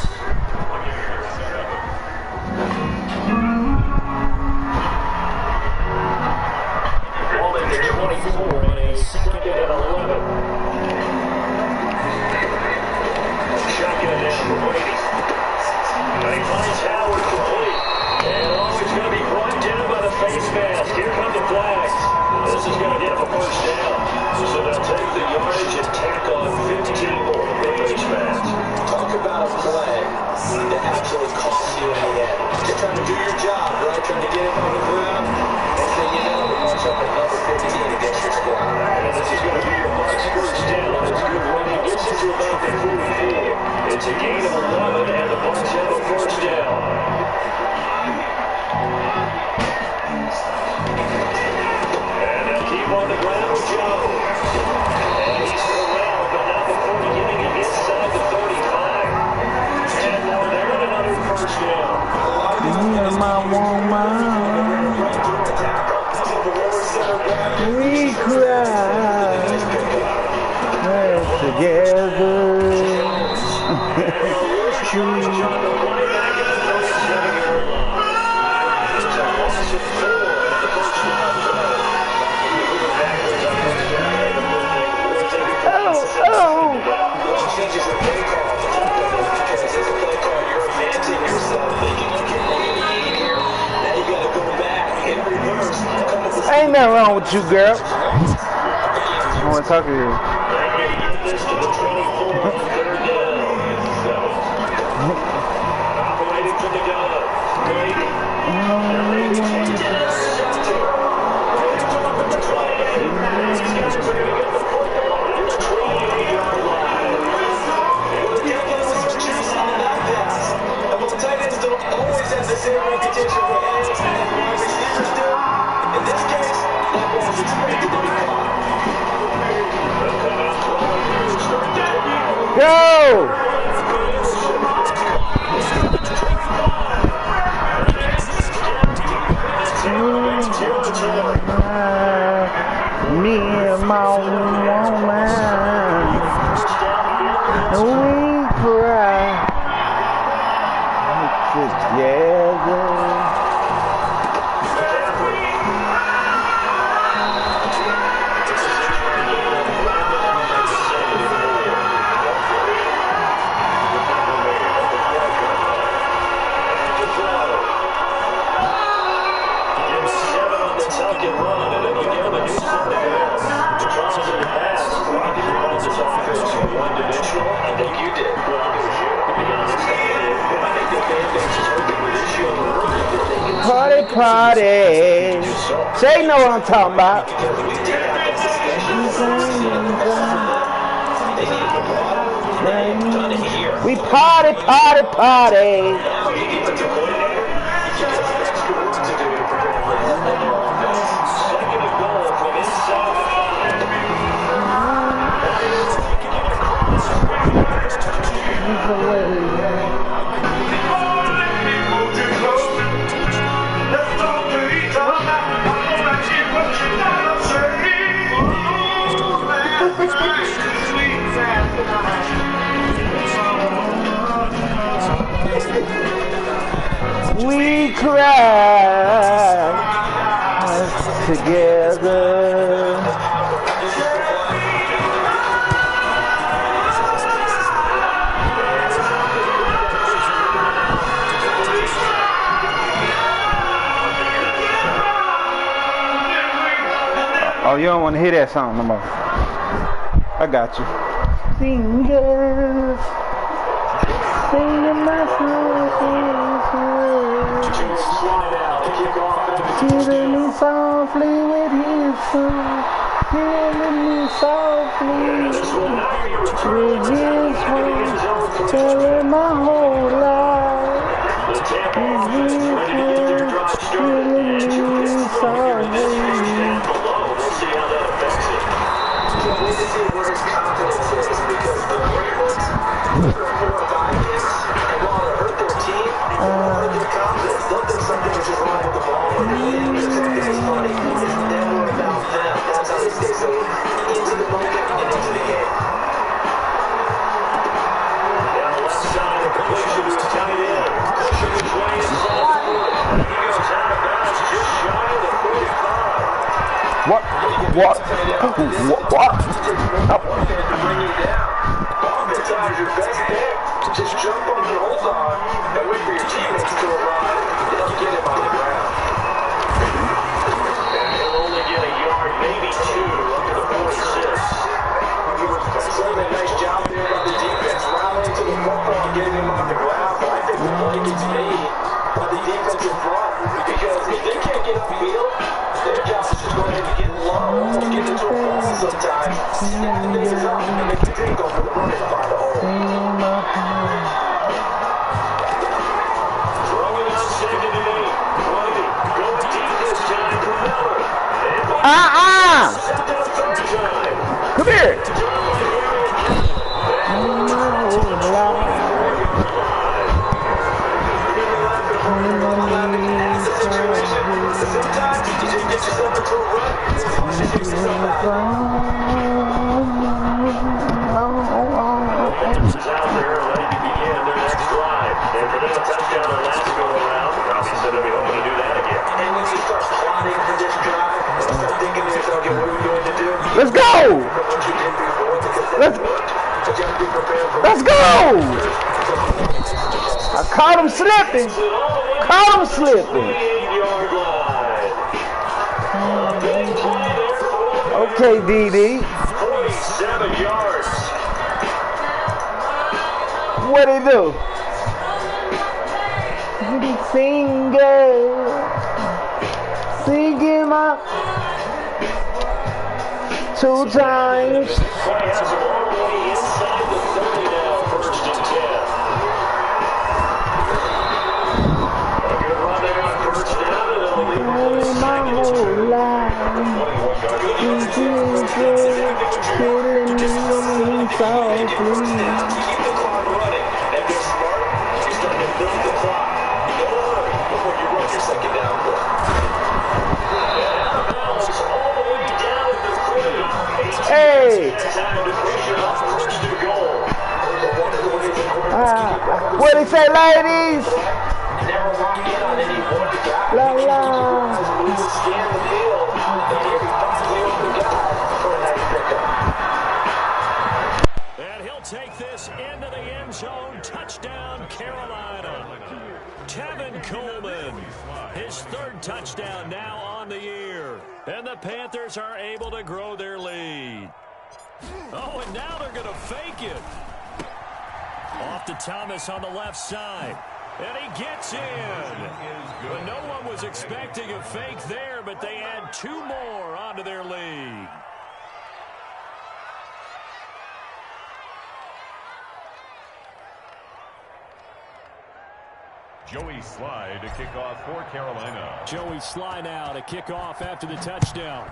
Ball into 24 on a 2nd and 11. Shotgun down for Brady. And he finds Howard complete. And he's going to be brought down by the face mask. Here come the flags. This is going to get him a first down. So they'll take the yardage and tack on 15 more with the face mask. Talk about a play Ain't nothing wrong with you, girl. I want to talk to you. Go! Me and my woman, we cry together. Party, party. Say know what I'm talking about. We party, party, party. We cry together. Oh, you don't want to hear that song no more. I got you. Singers, singing my song, killing me softly with his song, killing me softly with his song, telling my whole life. Killing me softly. What? What? Just jump on your hold on and wait for your teammates to arrive. They'll get him on the ground. And he'll only get a yard, maybe two, up to the 46. Certainly a nice job there by the defense, rallying to the football, getting him on the ground. But I think the play gets made by the defensive front, because if they can't get upfield, their job is just going to get low and get into a ball sometimes. Snap things up and make the take over the run and find a hole. Come here. Let's go! Let's go! I caught him slipping. Caught him slipping. Okay, DD. 47 yards. What'd he do? Singing my 2 times. Play has him all the way inside the 30 now, 1st and 10. A good run there on 1st down, and it'll leave him with a My whole life, killing me softly. keep the clock running. And they're smart. You're starting to build the clock. You gotta hurry before you run your 2nd down play. And out of bounds all the way down at the 30. Hey! Time to push it off 1st and goal. What do you say, ladies? Never lock in on any one guy. La la. We would scan the field. And here he finds the open guy for a nice pickup. And he'll take this into the end zone. Touchdown, Carolina. Tevin Coleman, his 3rd touchdown now on the year. And the Panthers are able to grow their lead. Oh, and now they're going to fake it. Off to Thomas on the left side. And he gets in. But no one was expecting a fake there, but they add 2 more onto their lead. Joey Sly to kick off for Carolina. Joey Sly now to kick off after the touchdown.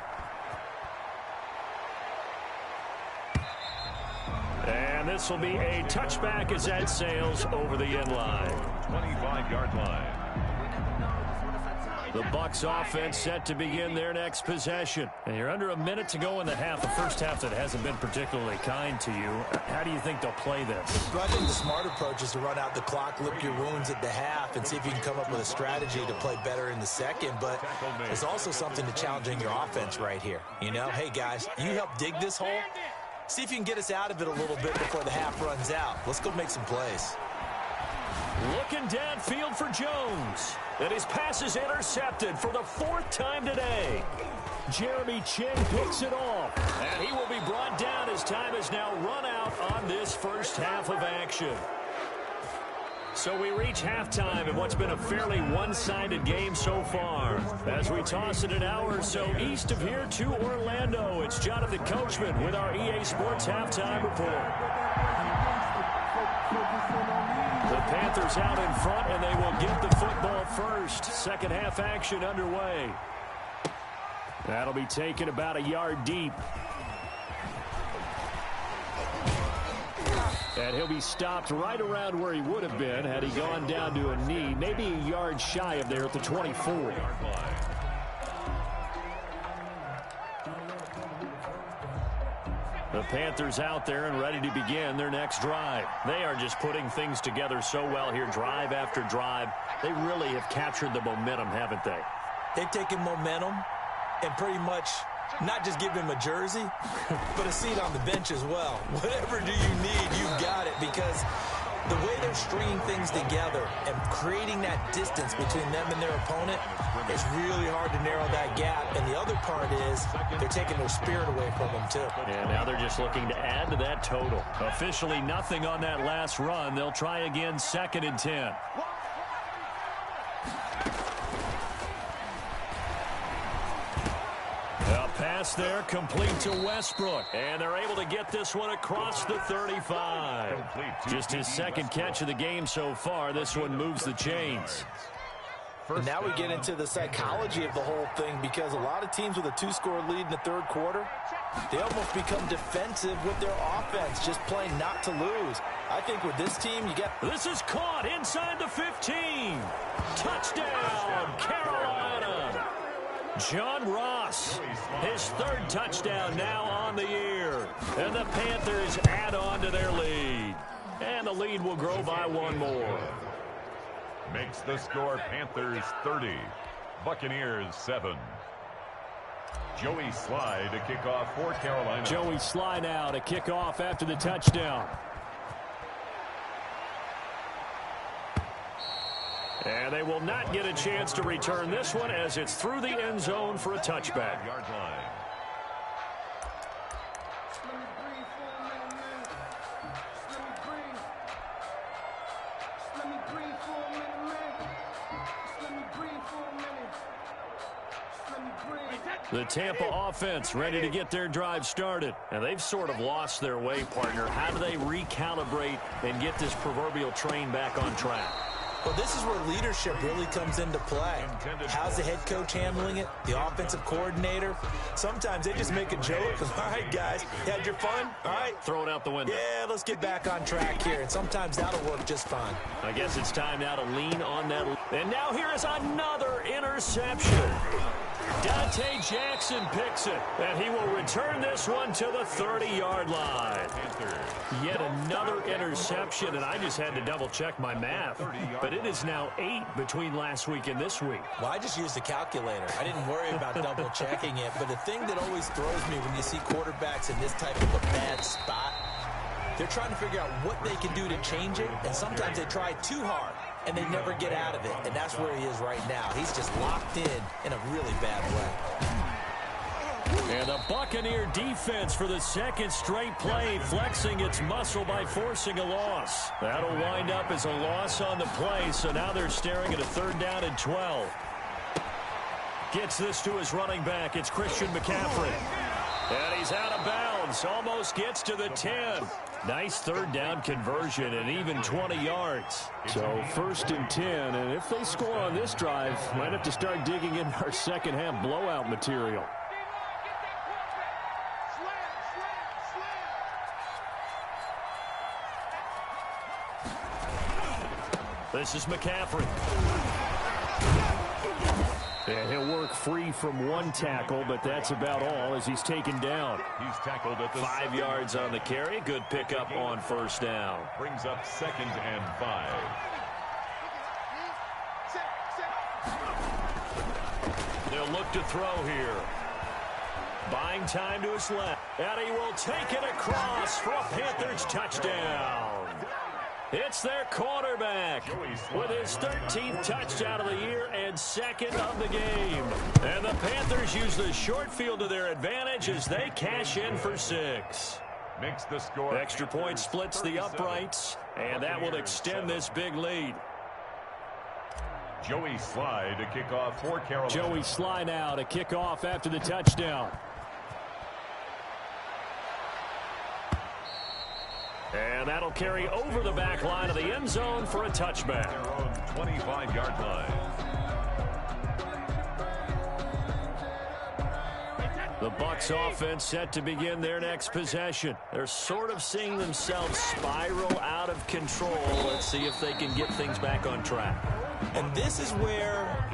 And this will be a touchback as that sails over the end line. 25-yard line. The Bucs offense set to begin their next possession. And you're under a minute to go in the half. The first half that hasn't been particularly kind to you. How do you think they'll play this? I think the smart approach is to run out the clock, lick your wounds at the half, and see if you can come up with a strategy to play better in the second. But there's also something to challenging your offense right here. You know, hey, guys, you help dig this hole. See if you can get us out of it a little bit before the half runs out. Let's go make some plays. Looking downfield for Jones. And his pass is intercepted for the 4th time today. Jeremy Chinn picks it off. And he will be brought down as time has now run out on this first half of action. So we reach halftime in what's been a fairly one-sided game so far. As we toss it an hour or so east of here to Orlando, it's Jonathan Coachman with our EA Sports Halftime Report. The Panthers out in front, and they will get the football first. Second half action underway. That'll be taken about a yard deep. And he'll be stopped right around where he would have been had he gone down to a knee, maybe a yard shy of there at the 24. The Panthers out there and ready to begin their next drive. They are just putting things together so well here, drive after drive. They really have captured the momentum, haven't they? They've taken momentum and pretty much not just give him a jersey, but a seat on the bench as well. Whatever do you need, you've got it, because the way they're stringing things together and creating that distance between them and their opponent, it's really hard to narrow that gap. And the other part is they're taking their spirit away from them, too. And now they're just looking to add to that total. Officially nothing on that last run. They'll try again, 2nd and 10. A pass there complete to Westbrook. And they're able to get this one across the 35. Just his 2nd catch of the game so far. This one moves the chains. And now we get into the psychology of the whole thing, because a lot of teams with a 2-score lead in the 3rd quarter, they almost become defensive with their offense, just playing not to lose. I think with this team, you get... This is caught inside the 15. Touchdown, Carolina. John Ross, his 3rd touchdown now on the year. And the Panthers add on to their lead. And the lead will grow by 1 more. Makes the score Panthers 30, Buccaneers 7. Joey Sly to kick off for Carolina. Joey Sly now to kick off after the touchdown. And they will not get a chance to return this one as it's through the end zone for a touchback. Yard line. The Tampa offense ready to get their drive started. And they've sort of lost their way, partner. How do they recalibrate and get this proverbial train back on track? Well, this is where leadership really comes into play. How's the head coach handling it? The offensive coordinator? Sometimes they just make a joke. All right, guys, you had your fun? All right. Throw it out the window. Yeah, let's get back on track here. And sometimes that'll work just fine. I guess it's time now to lean on that. And now here is another interception. Dante Jackson picks it, and he will return this one to the 30-yard line. Yet another interception, and I just had to double-check my math. But it is now 8 between last week and this week. Well, I just used a calculator. I didn't worry about double-checking it. But the thing that always throws me when you see quarterbacks in this type of a bad spot, they're trying to figure out what they can do to change it, and sometimes they try too hard. And they never get out of it. And that's where he is right now. He's just locked in a really bad way. And the Buccaneer defense for the second straight play, flexing its muscle by forcing a loss. That'll wind up as a loss on the play, so now they're staring at a 3rd down and 12. Gets this to his running back. It's Christian McCaffrey. And he's out of bounds. Almost gets to the 10. Nice 3rd down conversion and even 20 yards. So 1st and 10, and if they score on this drive, might have to start digging in our second half blowout material. This is McCaffrey. And he'll work free from one tackle, but that's about all as he's taken down. He's tackled at the 5 yards on the carry. Good pickup on 1st down. Brings up 2nd and 5. They'll look to throw here. Buying time to his left. And he will take it across for a Panthers touchdown. It's their quarterback with his 13th touchdown of the year and 2nd of the game. And the Panthers use the short field to their advantage as they cash in for 6. Makes the score. Extra point splits the uprights, and that will extend this big lead. Joey Sly to kick off for Carolina. Joey Sly now to kick off after the touchdown. And that'll carry over the back line of the end zone for a touchback. Their own 25-yard line. The Bucs offense set to begin their next possession. They're sort of seeing themselves spiral out of control. Let's see if they can get things back on track. And this is where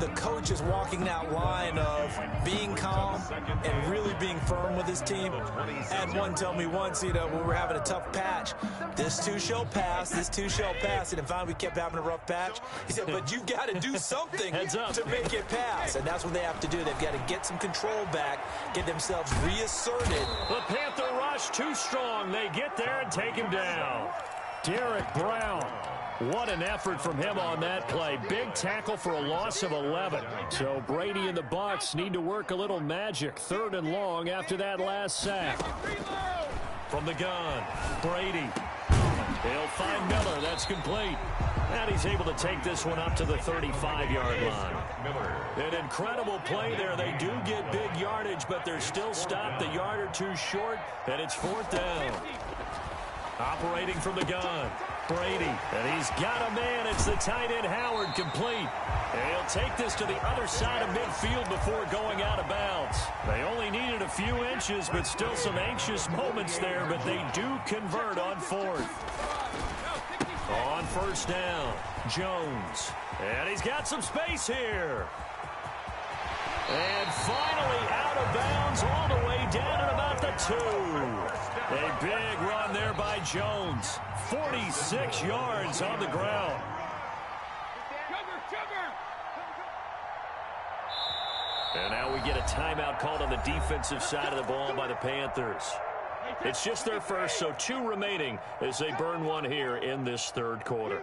the coach is walking that line of being calm and really being firm with his team. I had one tell me once, when we were having a tough patch, this too shall pass, this too shall pass. And finally we kept having a rough patch. He said, but you've got to do something to make it pass. And that's what they have to do. They've got to get some control back, get themselves reasserted. The Panther rush too strong. They get there and take him down. Derek Brown. What an effort from him on that play. Big tackle for a loss of 11. So Brady and the Bucs need to work a little magic. 3rd and long after that last sack. From the gun, Brady. He'll find Miller. That's complete. And he's able to take this one up to the 35-yard line. An incredible play there. They do get big yardage, but they're still stopped a yard or two short, and it's 4th down. Operating from the gun, Brady, and he's got a man. It's the tight end Howard, complete. And he'll take this to the other side of midfield before going out of bounds. They only needed a few inches, but still some anxious moments there, but they do convert on 4th. On 1st down, Jones, and he's got some space here. And finally out of bounds all the way down at about the 2. A big run there by Jones. 46 yards on the ground. And now we get a timeout called on the defensive side of the ball by the Panthers. It's just their first, so 2 remaining as they burn one here in this third quarter.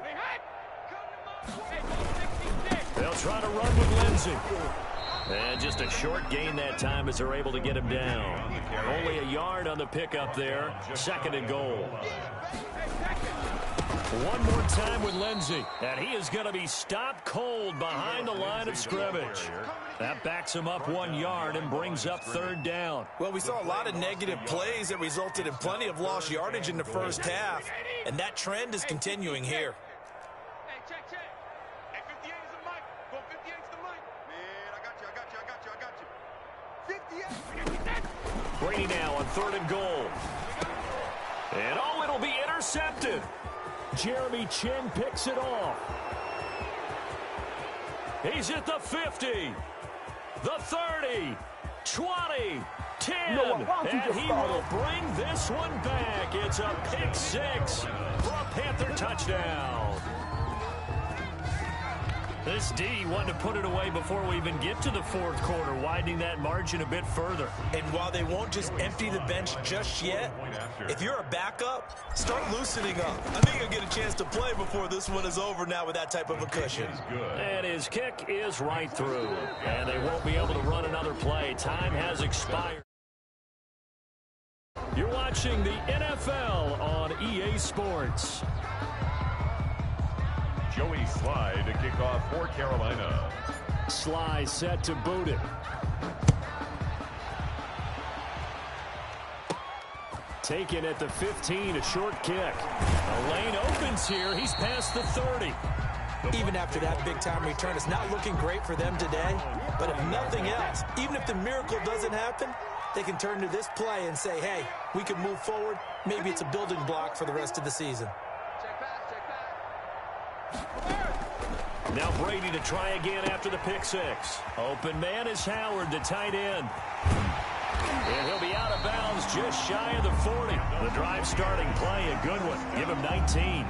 They'll try to run with Lindsey. And just a short gain that time as they're able to get him down. Only a yard on the pickup there. 2nd and goal. One more time with Lindsey. And he is going to be stopped cold behind the line of scrimmage. That backs him up 1 yard and brings up 3rd down. Well, we saw a lot of negative plays that resulted in plenty of lost yardage in the first half. And that trend is continuing here. Brady now on 3rd and goal. And oh, it'll be intercepted. Jeremy Chin picks it off. He's at the 50, the 30, 20, 10, and he will bring this one back. It's a pick 6 for a Panther touchdown. This D wanted to put it away before we even get to the 4th quarter, widening that margin a bit further. And while they won't just empty the bench just yet, if you're a backup, start loosening up. I think you'll get a chance to play before this one is over now with that type of a cushion. And his kick is right through. And they won't be able to run another play. Time has expired. You're watching the NFL on EA Sports. Joey Sly to kick off for Carolina. Sly set to boot it. Taken at the 15, a short kick. A lane opens here. He's past the 30. Even after that big-time return, it's not looking great for them today. But if nothing else, even if the miracle doesn't happen, they can turn to this play and say, hey, we can move forward. Maybe it's a building block for the rest of the season. Now Brady to try again after the pick 6. Open man is Howard, the tight end. And he'll be out of bounds just shy of the 40. The drive starting play, a good one. Give him 19.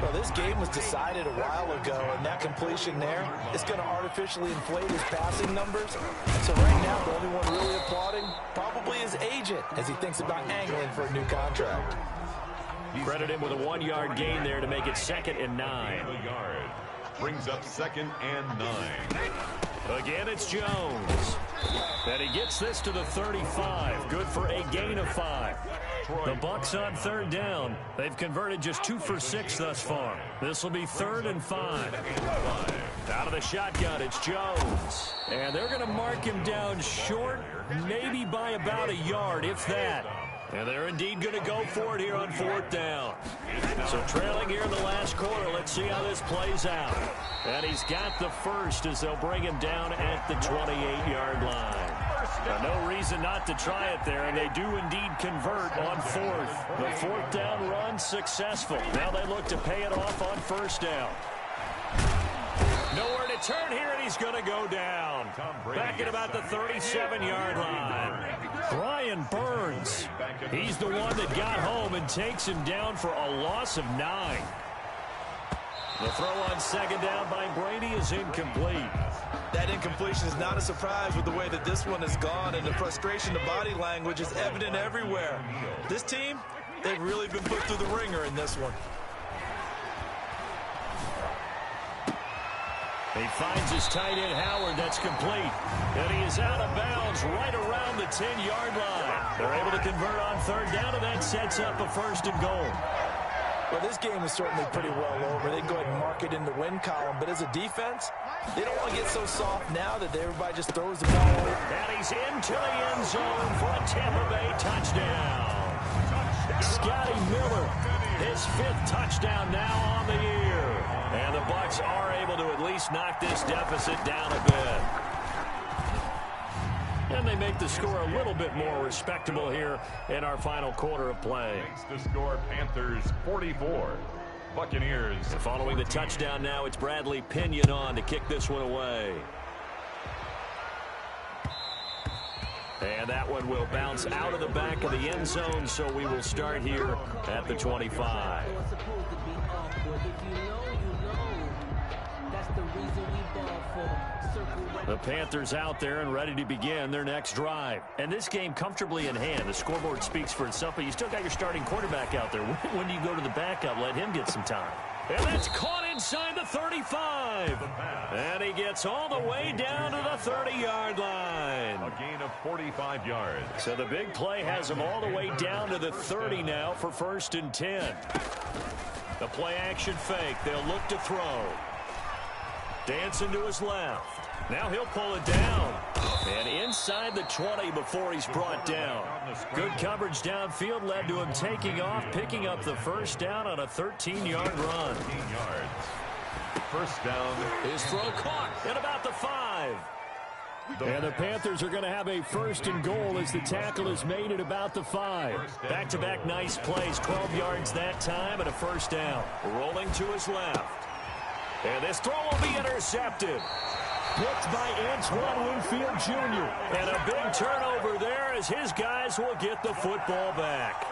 Well, this game was decided a while ago, and that completion there is going to artificially inflate his passing numbers. So right now, the only one really applauding probably his agent as he thinks about angling for a new contract. Credit him with a 1-yard gain there to make it 2nd and 9. Brings up 2nd and 9. Again, it's Jones. And he gets this to the 35. Good for a gain of 5. The Bucs on 3rd down. They've converted just 2 for 6 thus far. This will be 3rd and 5. Out of the shotgun, it's Jones. And they're going to mark him down short, maybe by about a yard, if that. And they're indeed going to go for it here on 4th down. So trailing here in the last quarter, let's see how this plays out. And he's got the first as they'll bring him down at the 28-yard line. No reason not to try it there, and they do indeed convert on 4th. The 4th down run successful. Now they look to pay it off on 1st down. Nowhere to turn here, and he's going to go down. Back at about the 37-yard line. Brian Burns. He's the one that got home and takes him down for a loss of 9. The throw on 2nd down by Brady is incomplete. That incompletion is not a surprise with the way that this one has gone, and the frustration, the body language is evident everywhere. This team, they've really been put through the ringer in this one. He finds his tight end, Howard. That's complete. And he is out of bounds right around the 10-yard line. They're able to convert on 3rd down, and that sets up a 1st and goal. Well, this game is certainly pretty well over. They can go ahead and mark it in the win column. But as a defense, they don't want to get so soft now that everybody just throws the ball away. And he's into the end zone for a Tampa Bay touchdown. Scotty Miller, his 5th touchdown now on the year. And the Bucs are able to at least knock this deficit down a bit. And they make the score a little bit more respectable here in our final quarter of play. Makes the score Panthers 44. Buccaneers. And following the touchdown now, it's Bradley Pinion on to kick this one away. And that one will bounce out of the back of the end zone, so we will start here at the 25. The Panthers out there and ready to begin their next drive. And this game comfortably in hand. The scoreboard speaks for itself, but you still got your starting quarterback out there. When do you go to the backup? Let him get some time. And that's caught inside the 35. And he gets all the way down to the 30-yard line. A gain of 45 yards. So the big play has him all the way down to the 30 now for 1st and 10. The play action fake. They'll look to throw. Dancing to his left. Now he'll pull it down. And inside the 20 before he's brought down. Good coverage downfield led to him taking off, picking up the first down on a 13-yard run. 13 yards. First down. His throw caught at about the 5. And the Panthers are going to have a 1st and goal as the tackle is made at about the 5. Back-to-back nice plays, 12 yards that time and a first down. Rolling to his left. And this throw will be intercepted. Picked by Antoine Winfield Jr. And a big turnover there as his guys will get the football back.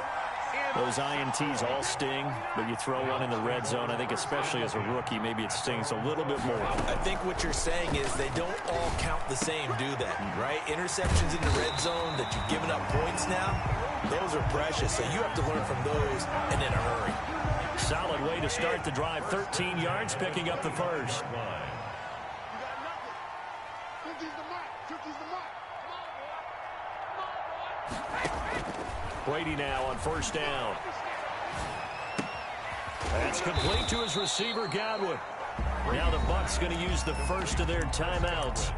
Those INTs all sting, but you throw one in the red zone, I think especially as a rookie, maybe it stings a little bit more. I think what you're saying is they don't all count the same, do they? Right? Interceptions in the red zone that you've given up points now, those are precious, so you have to learn from those and in a hurry. Solid way to start the drive, 13 yards, picking up the first. Brady now on first down. That's complete to his receiver, Godwin. Now the Bucs going to use the first of their timeouts.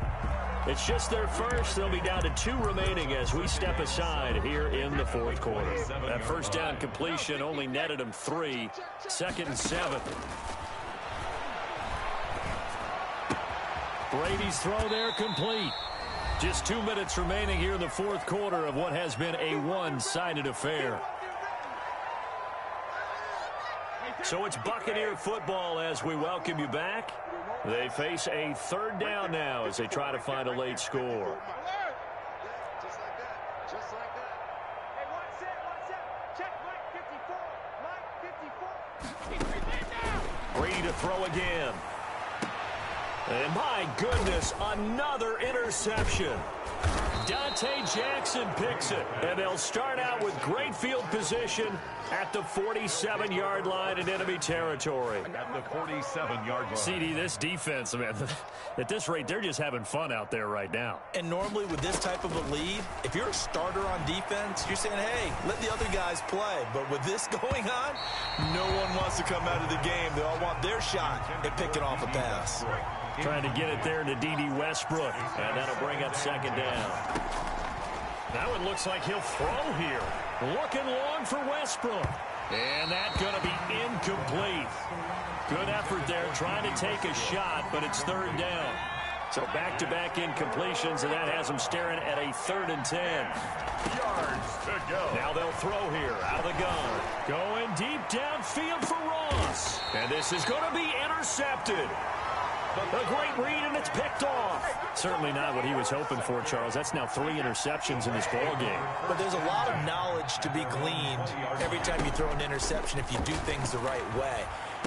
It's just their first. They'll be down to 2 remaining as we step aside here in the 4th quarter. That first down completion only netted him 3. 2nd and 7. Brady's throw there complete. Just 2 minutes remaining here in the 4th quarter of what has been a one-sided affair. So it's Buccaneer football as we welcome you back. They face a 3rd down now as they try to find a late score. Just like that. Just like that. Hey, one set. Check Mike 54. Mike 54. Brady to throw again. And my goodness, another interception. Dante Jackson picks it. And they'll start out with great field position at the 47-yard line in enemy territory. At the 47-yard line. CD, this defense, man, at this rate, they're just having fun out there right now. And normally with this type of a lead, if you're a starter on defense, you're saying, hey, let the other guys play. But with this going on, no one wants to come out of the game. They all want their shot at picking off a pass. Trying to get it there to D.D. Westbrook. And that'll bring up 2nd down. Now it looks like he'll throw here. Looking long for Westbrook. And that's going to be incomplete. Good effort there trying to take a shot, but it's 3rd down. So back-to-back incompletions, and that has them staring at a 3rd and 10. Yards to go. Now they'll throw here out of the gun. Going deep downfield for Ross. And this is going to be intercepted. A great read, and it's picked off. Certainly not what he was hoping for, Charles. That's now 3 interceptions in this ball game. But there's a lot of knowledge to be gleaned every time you throw an interception if you do things the right way.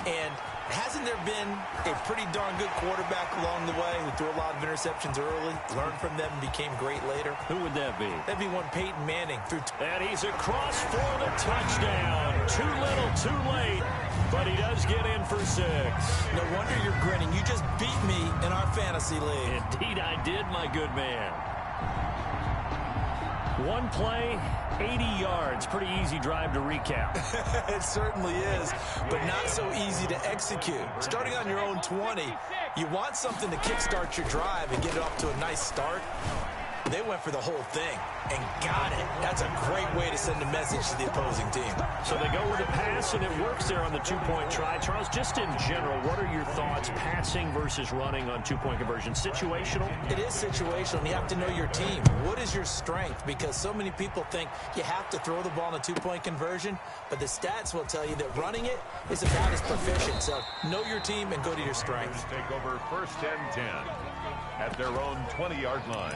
And hasn't there been a pretty darn good quarterback along the way who threw a lot of interceptions early, learned from them, and became great later? Who would that be? That'd be one Peyton Manning. And he's across for the touchdown. Too little, too late. But he does get in for 6. No wonder you're grinning. You just beat me in our fantasy league. Indeed I did, my good man. One play, 80 yards. Pretty easy drive to recap. It certainly is, but not so easy to execute. Starting on your own 20, you want something to kickstart your drive and get it off to a nice start. They went for the whole thing and got it. That's a great way to send a message to the opposing team. So they go with a pass, and it works there on the 2-point try. Charles, just in general, what are your thoughts passing versus running on 2-point conversion? Situational? It is situational, and you have to know your team. What is your strength? Because so many people think you have to throw the ball in a 2-point conversion, but the stats will tell you that running it is about as proficient. So know your team and go to your strength. Take over 1st and 10 at their own 20-yard line.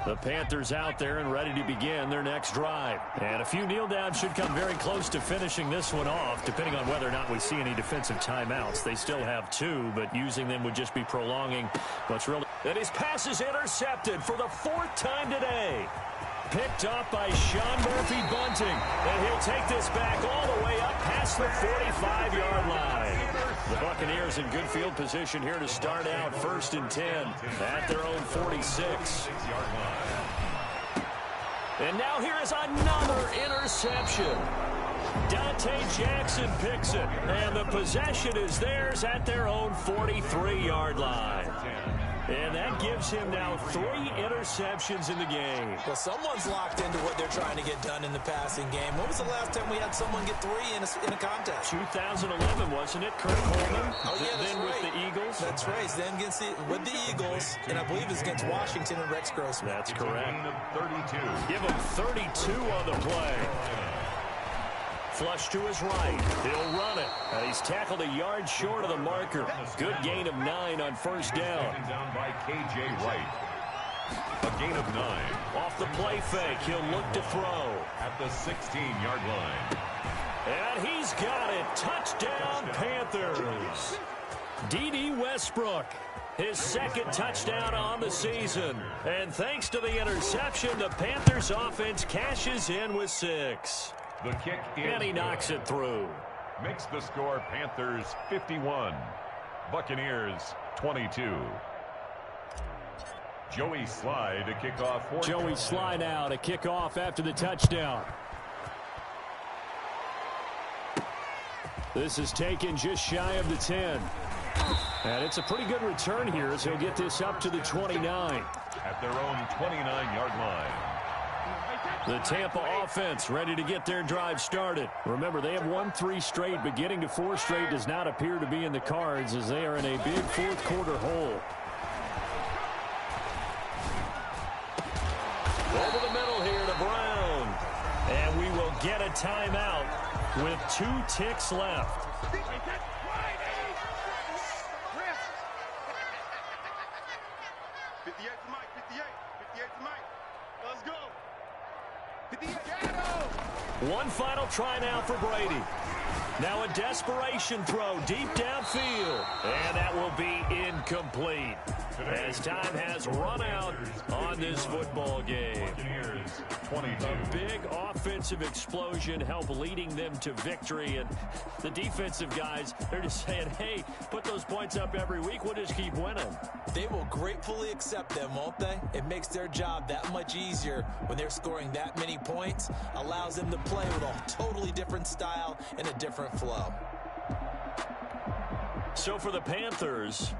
The Panthers out there and ready to begin their next drive. And a few kneel downs should come very close to finishing this one off, depending on whether or not we see any defensive timeouts. They still have 2, but using them would just be prolonging what's really... And his pass is intercepted for the 4th time today. Picked up by Sean Murphy-Bunting. And he'll take this back all the way up past the 45-yard line. The Buccaneers in good field position here to start out 1st and 10 at their own 46. And now here is another interception. Dante Jackson picks it, and the possession is theirs at their own 43-yard line. And that gives him now 3 interceptions in the game. Well, someone's locked into what they're trying to get done in the passing game. When was the last time we had someone get 3 in a contest? 2011, wasn't it? Kurt Coleman? Oh, yeah, that's then right. With the Eagles? That's right. Then with the Eagles, and I believe it's against Washington and Rex Grossman. That's correct. 32. Give him 32 on the play. Flush to his right. He'll run it. And he's tackled a yard short of the marker. Good gain of 9 on 1st down. Down by K.J. Wright. A gain of 9. Off the play fake, he'll look to throw. At the 16-yard line. And he's got it. Touchdown, Panthers. D.D. Westbrook. His 2nd touchdown on the season. And thanks to the interception, the Panthers offense cashes in with 6. The kick is and he knocks it through. Makes the score Panthers 51. Buccaneers 22. Joey Sly to kick off. Joey Sly now to kick off after the touchdown. This is taken just shy of the 10. And it's a pretty good return here as he'll get this up to the 29. At their own 29-yard line. The Tampa offense ready to get their drive started. Remember, they have won 3 straight, but getting to 4 straight does not appear to be in the cards as they are in a big 4th quarter hole. Over the middle here to Brown. And we will get a timeout with 2 ticks left. 58 to Mike, 58 to Mike. Let's go. 58. One final try now for Brady. Now a desperation throw deep downfield. And that will be incomplete. As time has run out on this football game. A big offensive explosion helped leading them to victory. And the defensive guys, they're just saying, hey, put those points up every week. We'll just keep winning. They will gratefully accept them, won't they? It makes their job that much easier when they're scoring that many points. Allows them to play with a totally different style and a different flow. So for the Panthers,